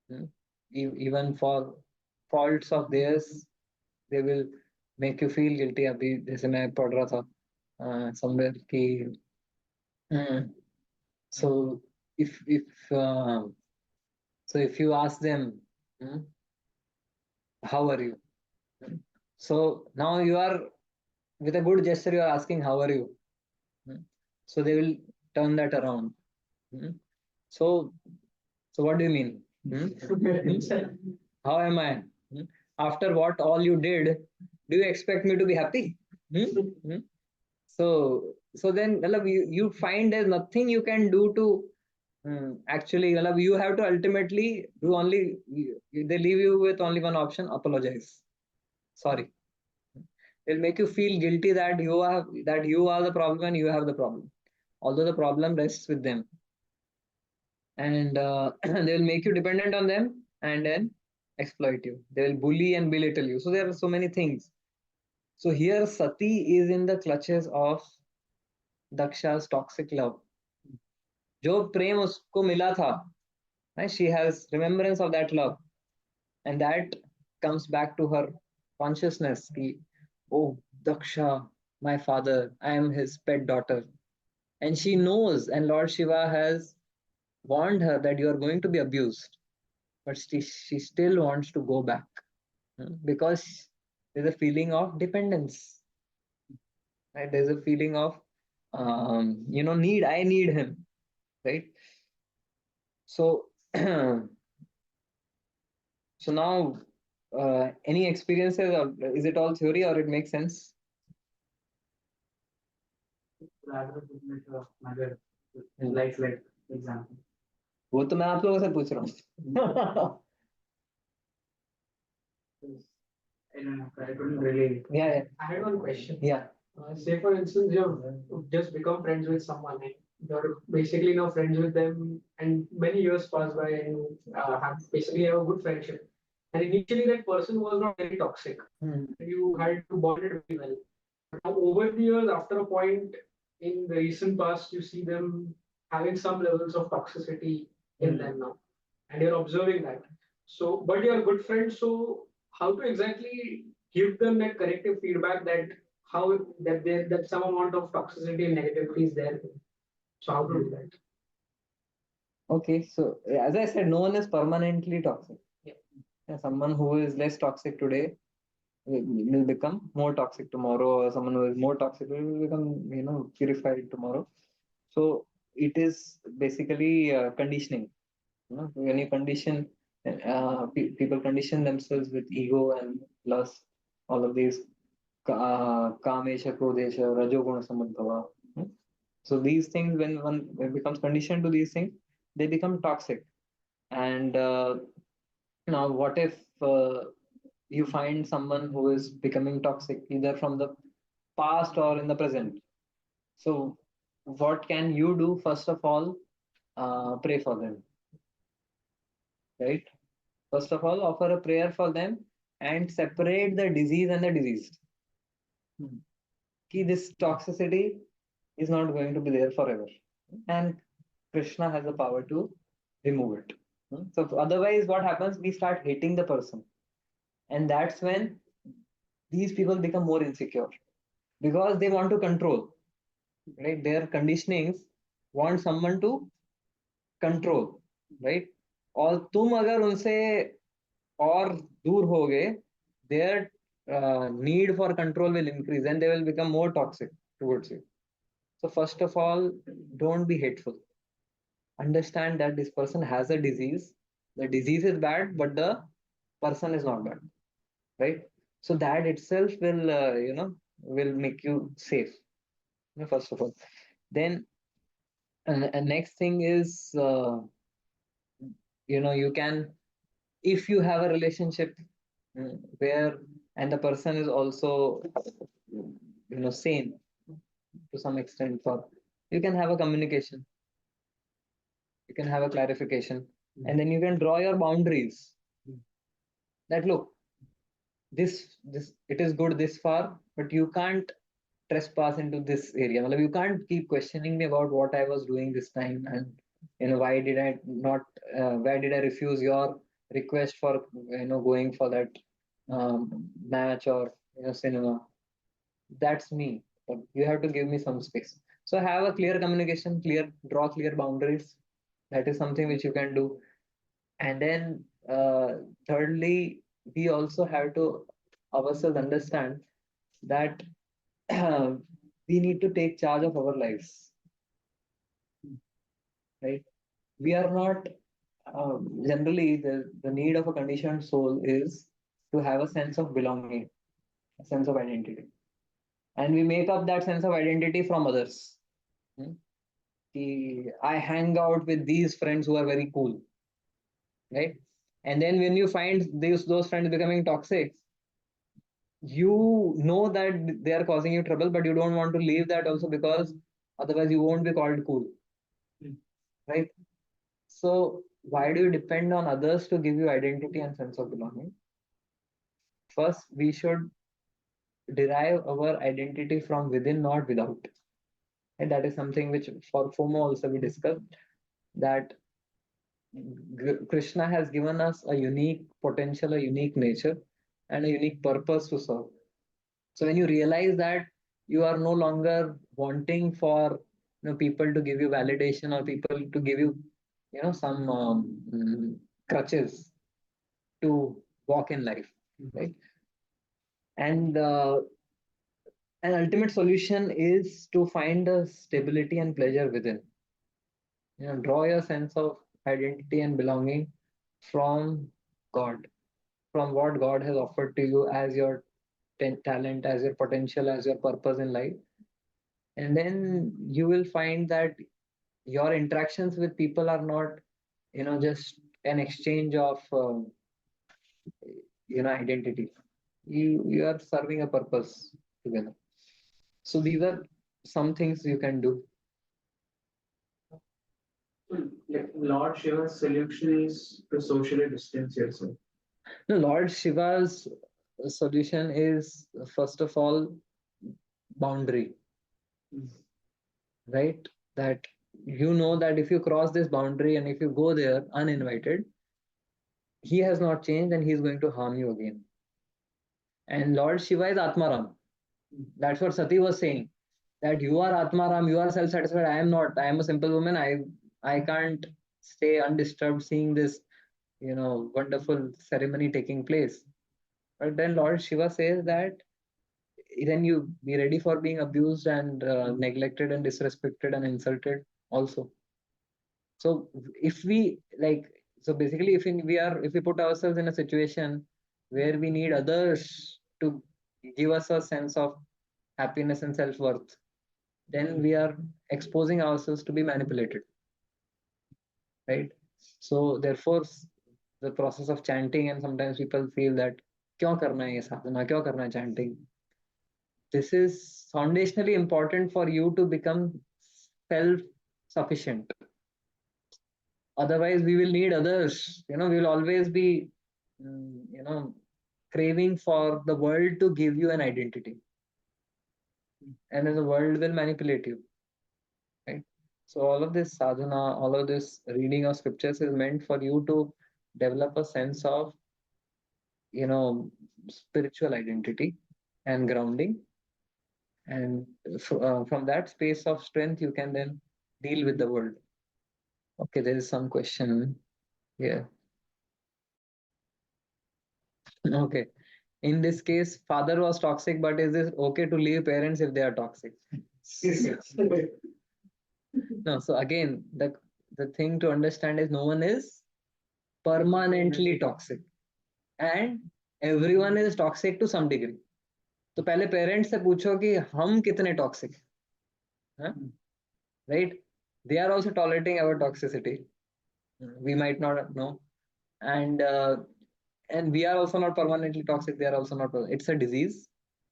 hmm? Even for faults of theirs, they will make you feel guilty. अभी जैसे मैं पढ़ रहा था somewhere कि hmm, so if so if you ask them, hmm, how are you? So now you are, with a good gesture, you are asking, how are you? So they will turn that around. So, so what do you mean? How am I? After what all you did, do you expect me to be happy? So then, you find there's nothing you can do to actually, you have to ultimately do only, they leave you with only one option: apologize. Sorry. It'll make you feel guilty that you are the problem and you have the problem, although the problem rests with them. And they will make you dependent on them and then exploit you. They will bully and belittle you. So there are so many things. So here Sati is in the clutches of Daksha's toxic love. जो प्रेम उसको मिला था, right? She has remembrance of that love, and that comes back to her consciousness. Oh, Daksha, my father, I am his pet daughter. And she knows, and Lord Shiva has warned her that you are going to be abused. But she still wants to go back, because there's a feeling of dependence. Right? There's a feeling of, need. I need him. Right? So, so now, any experiences, or is it all theory, or it makes sense? Life like example. वो तो मैं आप लोगों से पूछ रहा हूँ. I don't know. I couldn't really. Yeah. I had one question. Yeah. Say for instance, you've just become friends with someone and you're basically now friends with them, and many years pass by and have basically have a good friendship. And initially, that person was not very toxic. You had to bond it very well. But now, over the years, after a point in the recent past, you see them having some levels of toxicity in them now, and you're observing that. So, but you're good friends. So, how to exactly give them that corrective feedback that how that some amount of toxicity and negativity is there. So how to do that? Okay, so as I said, no one is permanently toxic. Yeah. Someone who is less toxic today will become more toxic tomorrow, or someone who is more toxic will become, purified tomorrow. So it is basically conditioning. When you condition, people condition themselves with ego and lust, all of these kamesha, krodesha, rajoguna samuddhava. So these things, when one becomes conditioned to these things, they become toxic. And now, what if you find someone who is becoming toxic, either from the past or in the present? So, what can you do? First of all, pray for them, right? First of all, offer a prayer for them and separate the disease and the diseased. Ki this toxicity is not going to be there forever, and Krishna has the power to remove it. So otherwise, what happens? We start hating the person, and that's when these people become more insecure because they want to control. Right? Their conditionings want someone to control. Right? और तुम अगर उनसे और दूर हो गए, their need for control will increase and they will become more toxic towards you. So first of all, don't be hateful. Understand that this person has a disease. The disease is bad, but the person is not bad, right? So that itself will, will make you safe. First of all, then and next thing is, you can, if you have a relationship where and the person is also, sane to some extent, for you can have a communication, you can have a clarification, and then you can draw your boundaries. That look, this it is good this far, but you can't trespass into this area. Matlab, you can't keep questioning me about what I was doing this time, and why did I not, why did I refuse your request for going for that match or cinema. That's me, but you have to give me some space. So have a clear communication, draw clear boundaries. That is something which you can do. And then thirdly, we also have to ourselves understand that we need to take charge of our lives, right? We are not, generally, the need of a conditioned soul is to have a sense of belonging, a sense of identity. And we make up that sense of identity from others. Hmm? I hang out with these friends who are very cool, right? And then when you find those friends becoming toxic, you know that they are causing you trouble, but you don't want to leave that also because otherwise you won't be called cool, right? So why do you depend on others to give you identity and sense of belonging? First, we should derive our identity from within, not without. And that is something which for FOMO also we discussed, that Krishna has given us a unique potential, a unique nature, and a unique purpose to serve. So when you realize that you are no longer wanting for people to give you validation or people to give you some crutches to walk in life, right? And an ultimate solution is to find a stability and pleasure within. Draw your sense of identity and belonging from God, from what God has offered to you as your talent, as your potential, as your purpose in life. And then you will find that your interactions with people are not, just an exchange of, identity. You are serving a purpose together. So these are some things you can do. Like Lord Shiva's solution is to socially distance yourself. No, Lord Shiva's solution is, first of all, boundary, right? That that if you cross this boundary and if you go there uninvited, he has not changed and he is going to harm you again. And Lord Shiva is Atmaram. That's what Sati was saying. That you are Atmaram, you are self-satisfied. I am not. I am a simple woman. I can't stay undisturbed seeing this, wonderful ceremony taking place. But then Lord Shiva says that then you be ready for being abused and neglected and disrespected and insulted also. So if we like, so basically, if we put ourselves in a situation where we need others to give us a sense of happiness and self-worth, then we are exposing ourselves to be manipulated, right? So therefore, the process of chanting, and sometimes people feel that क्यों करना है ये साधना, क्यों करना है chanting? This is foundationally important for you to become self-sufficient. Otherwise, we will need others. We will always be, craving for the world to give you an identity, and then the world will manipulate you, right? So all of this sadhana, all of this reading of scriptures is meant for you to develop a sense of, spiritual identity and grounding, and from that space of strength, you can then deal with the world. Okay, there is some question here. Okay. In this case, father was toxic, but is it okay to leave parents if they are toxic? No. So again, the thing to understand is no one is permanently toxic, and everyone is toxic to some degree. तो पहले parents से पूछो कि हम कितने toxic हैं, right? They are also tolerating our toxicity. We might not know, and we are also not permanently toxic. They are also not. It's a disease,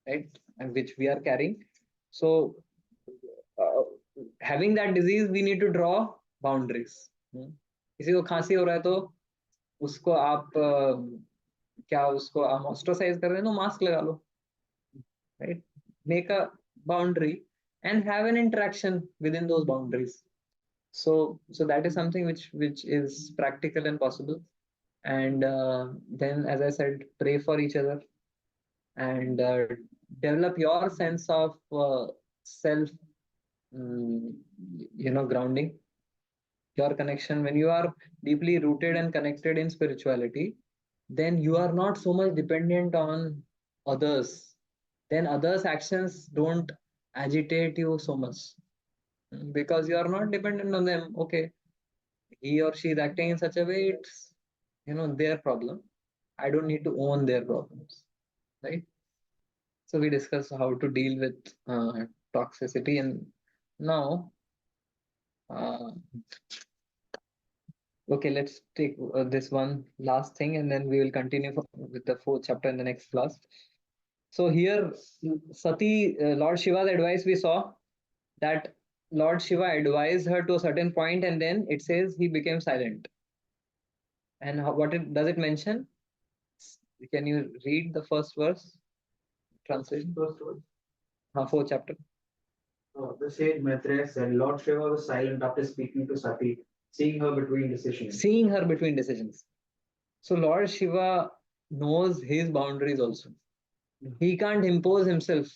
right? And which we are carrying. So, uh, having that disease, we need to draw boundaries. किसी को खांसी हो रहा है तो उसको आप क्या उसको आप ऑस्ट्रासाइज कर रहे हैं तो मास्क लगा लो, right? Make a boundary and have an interaction within those boundaries. So that is something which is practical and possible. And then, as I said, pray for each other, and develop your sense of self, grounding, your connection. When you are deeply rooted and connected in spirituality, then you are not so much dependent on others. Then others' actions don't agitate you so much, because you are not dependent on them. Okay, he or she is acting in such a way, it's their problem. I don't need to own their problems, right? So we discussed how to deal with toxicity, and now, uh, okay, let's take this one last thing, and then we will continue with the fourth chapter in the next class. So here, Sati, Lord Shiva's advice, we saw that Lord Shiva advised her to a certain point, and then it says he became silent. And does it mention? Can you read the first verse? Translation. First one. Fourth chapter. The sage Maitreya said, Lord Shiva was silent after speaking to Sati, seeing her between decisions. Seeing her between decisions. So Lord Shiva knows his boundaries also. He can't impose himself.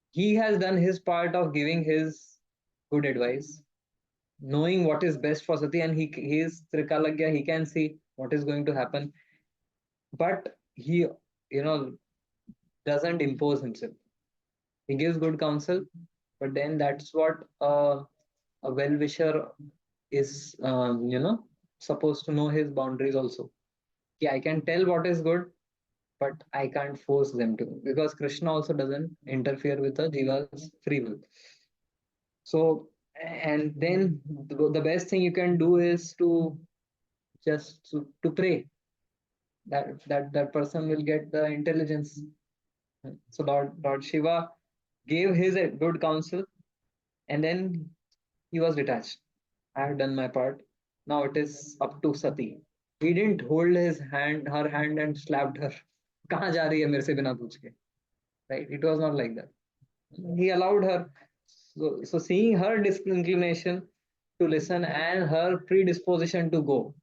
He has done his part of giving his good advice, knowing what is best for Sati, and he is Trikalagya, he can see what is going to happen. But he, doesn't impose himself. He gives good counsel, but then that's what a well-wisher is, supposed to know his boundaries also. Yeah, I can tell what is good, but I can't force them to, because Krishna also doesn't interfere with the jiva's free will. So, and then the best thing you can do is to just to pray that person will get the intelligence. So Lord Shiva gave his good counsel, and then he was detached. I have done my part. Now it is up to Sati. He didn't hold her hand and slapped her. कहाँ जा रही है मेरे से बिना पूछ के? Right? It was not like that. He allowed her. So seeing her disinclination to listen and her predisposition to go,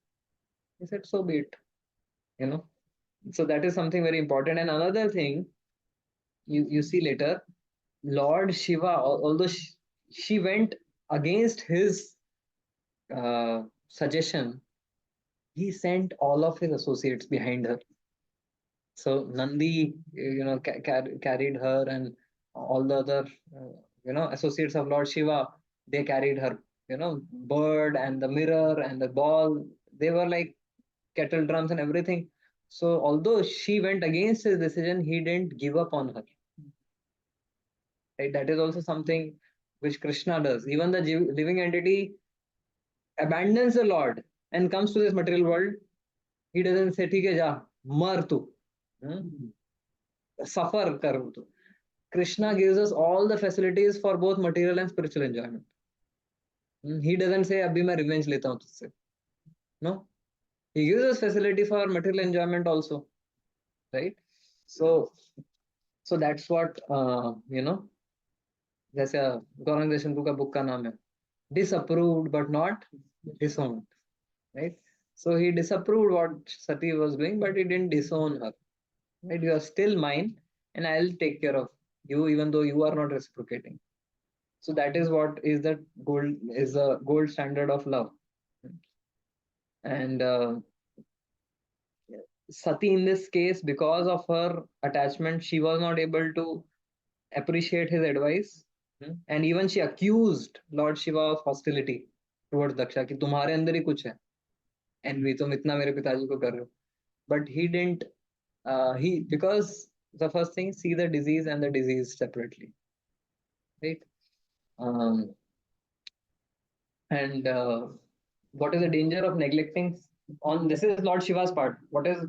he said, so be it. So that is something very important. And another thing, you see later, Lord Shiva, although she went against his suggestion, he sent all of his associates behind her. So Nandi, carried her, and all the other, associates of Lord Shiva, they carried her, bird and the mirror and the ball. They were like kettle drums and everything. So although she went against his decision, he didn't give up on her. right? That is also something which Krishna does. Even the living entity abandons the Lord and comes to this material world. He doesn't say, "ठीक है जा, मर तू, suffer कर तू." Krishna gives us all the facilities for both material and spiritual enjoyment. He doesn't say, "अभी मैं revenge लेता हूँ तुझसे." No, he gives us facility for material enjoyment also, right? So that's what जैसे गौरंग देशमुख का बुक का नाम है, disapproved but not disowned, right? So he disapproved what Sati was doing, but he didn't disown her, right? You are still mine, and I'll take care of you, even though you are not reciprocating. So that is what is the gold standard of love. And Sati, in this case, because of her attachment, she was not able to appreciate his advice. And even she accused Lord Shiva of hostility towards Daksha, कि तुम्हारे अंदर ही कुछ है, envy, तुम इतना मेरे पिताजी को कर रहे हो. But he didn't, because the first thing, see the disease and the disease separately, right? Um, and what is the danger of neglecting on this is Lord Shiva's part. What is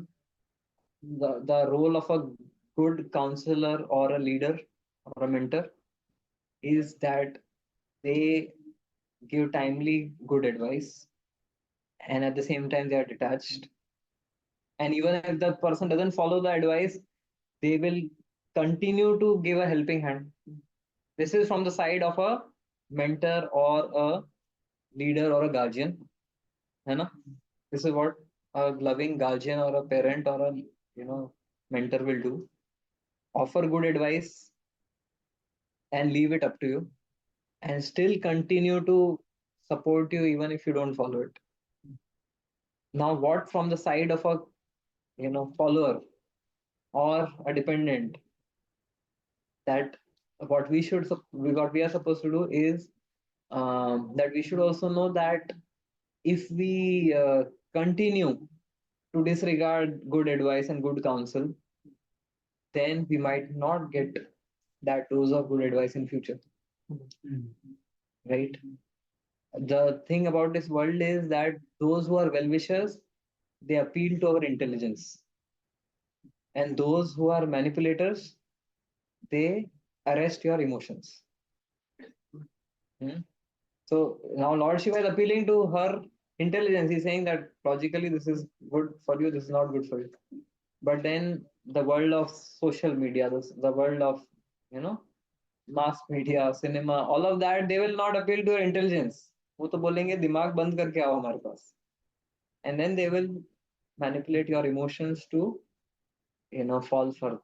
the role of a good counselor or a leader or a mentor is that they give timely good advice, and at the same time they are detached, and even if the person doesn't follow the advice, they will continue to give a helping hand. This is from the side of a mentor or a leader or a guardian, है ना? This is what a loving guardian or a parent or a mentor will do. Offer good advice and leave it up to you, and still continue to support you even if you don't follow it. Now, what from the side of a follower or a dependent, that what we are supposed to do is that we should also know that if we continue to disregard good advice and good counsel, then we might not get that dose of good advice in future, right? The thing about this world is that those who are well-wishers, they appeal to our intelligence, and those who are manipulators, they arrest your emotions. So now Lord Shiva is appealing to her intelligence. He's saying that logically this is good for you, this is not good for you. But then the world of social media, the world of mass media, cinema, all of that, they will not appeal to your intelligence. वो तो बोलेंगे दिमाग बंद करके आओ हमारे पास. And then they will manipulate your emotions to fall for.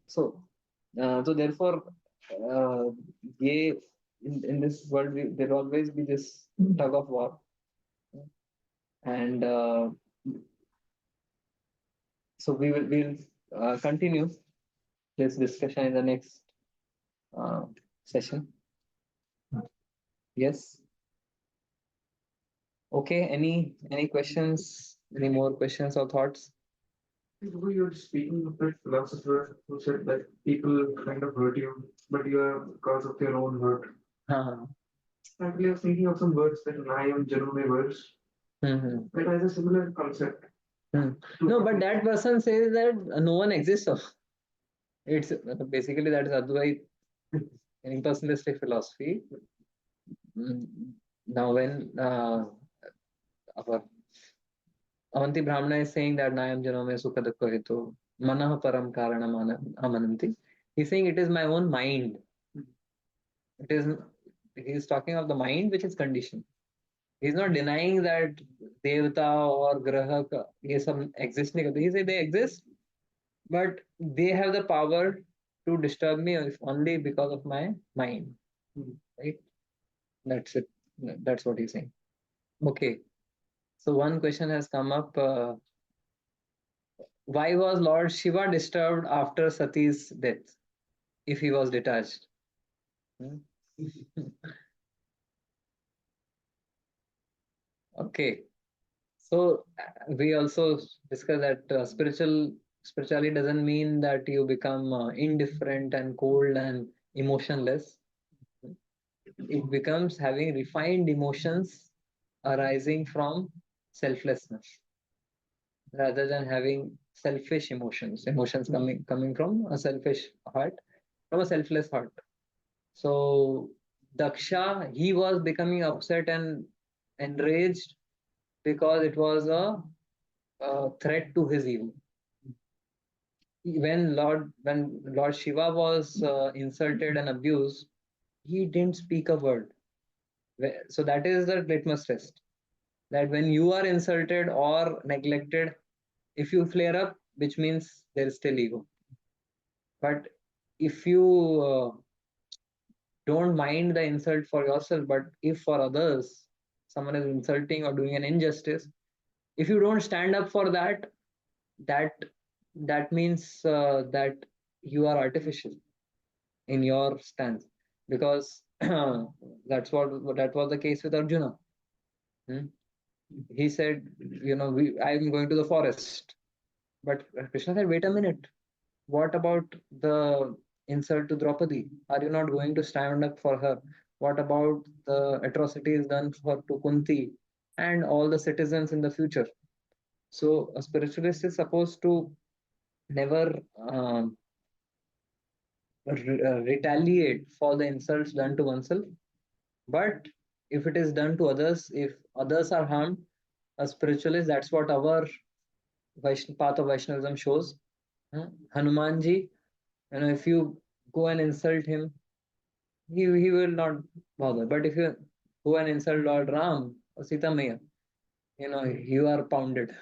So therefore, ये in this world there will always be this tug of war, and so we'll continue this discussion in the next session. Yes. Okay. Any questions? Any more questions or thoughts? We were speaking of that philosopher who said that people kind of hurt you, but you are because of your own hurt. Actually, I was thinking of some words that I am Janome words. It has a similar concept. No, but that person says that no one exists. It's basically that is Advait impersonalistic philosophy. Now, when our Avanti Brahmana is saying that Nayam Janome Sukha Dukkha Hetu Manah Param Karanam Amananti, he's saying it is my own mind. It is he's talking of the mind which is conditioned. He's not denying that Devata or Graha ये सब exist नहीं करते. He said they exist, but they have the power to disturb me if only because of my mind. Right? That's it. That's what he's saying. Okay. So one question has come up. Why was Lord Shiva disturbed after Sati's death if he was detached? Okay. So we also discussed that spirituality doesn't mean that you become indifferent and cold and emotionless. It becomes having refined emotions arising from selflessness rather than having selfish emotions coming from a selfish heart, from a selfless heart. So Daksha, he was becoming upset and enraged because it was a threat to his ego. When Lord Shiva was insulted and abused, he didn't speak a word. So that is the litmus test. That when you are insulted or neglected, if you flare up, which means there is still ego. But if you don't mind the insult for yourself, but if for others someone is insulting or doing an injustice, if you don't stand up for that, that that means that you are artificial in your stance, because that was the case with Arjuna. Hmm? He said, I'm going to the forest, but Krishna said, wait a minute, what about the insult to Draupadi? Are you not going to stand up for her? What about the atrocities done to Kunti and all the citizens in the future? So a spiritualist is supposed to never um, retaliate for the insults done to oneself. But if it is done to others, if others are harmed, a spiritualist, that's what our path of Vaishnavism shows. Hanumanji, if you go and insult him, he will not bother. But if you go and insult Lord Ram or Sita Maya, you are pounded.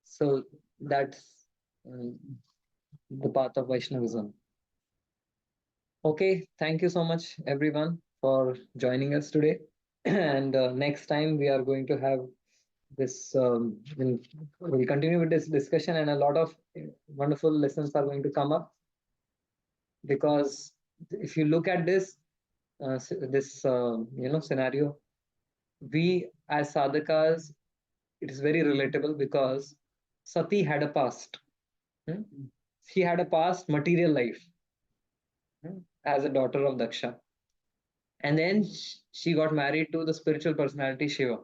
So that's the path of Vaishnavism. Okay, thank you so much, everyone, for joining us today. And next time we are going to have this, we'll continue with this discussion, and a lot of wonderful lessons are going to come up. Because if you look at this, scenario, we as sadhakas, it is very relatable because Sati had a past. Hmm? She had a past material life as a daughter of Daksha. And then she got married to the spiritual personality Shiva.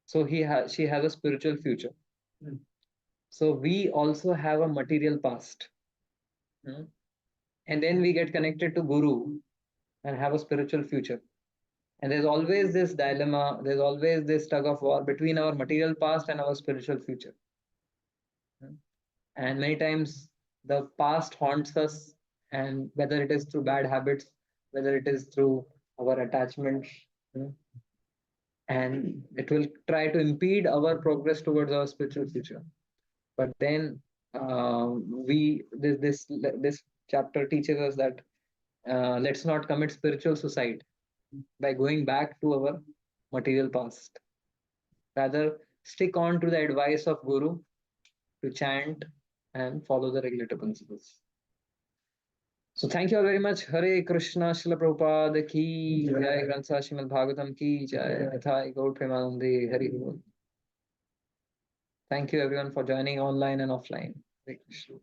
So she has a spiritual future. So we also have a material past. And then we get connected to Guru and have a spiritual future. And there's always this dilemma, there's always this tug of war between our material past and our spiritual future. And many times the past haunts us, and whether it is through bad habits, whether it is through our attachments, and it will try to impede our progress towards our spiritual future. But then this chapter teaches us that let's not commit spiritual suicide by going back to our material past. Rather, stick on to the advice of Guru to chant and follow the regulator principles. So thank you all very much. Hare Krishna, Srila Prabhupada ki jai, Granth Sahib Srimad Bhagavatam ki jai, Athai Gaur Premanande, Hari Bol. Thank you everyone for joining online and offline. Hare Krishna.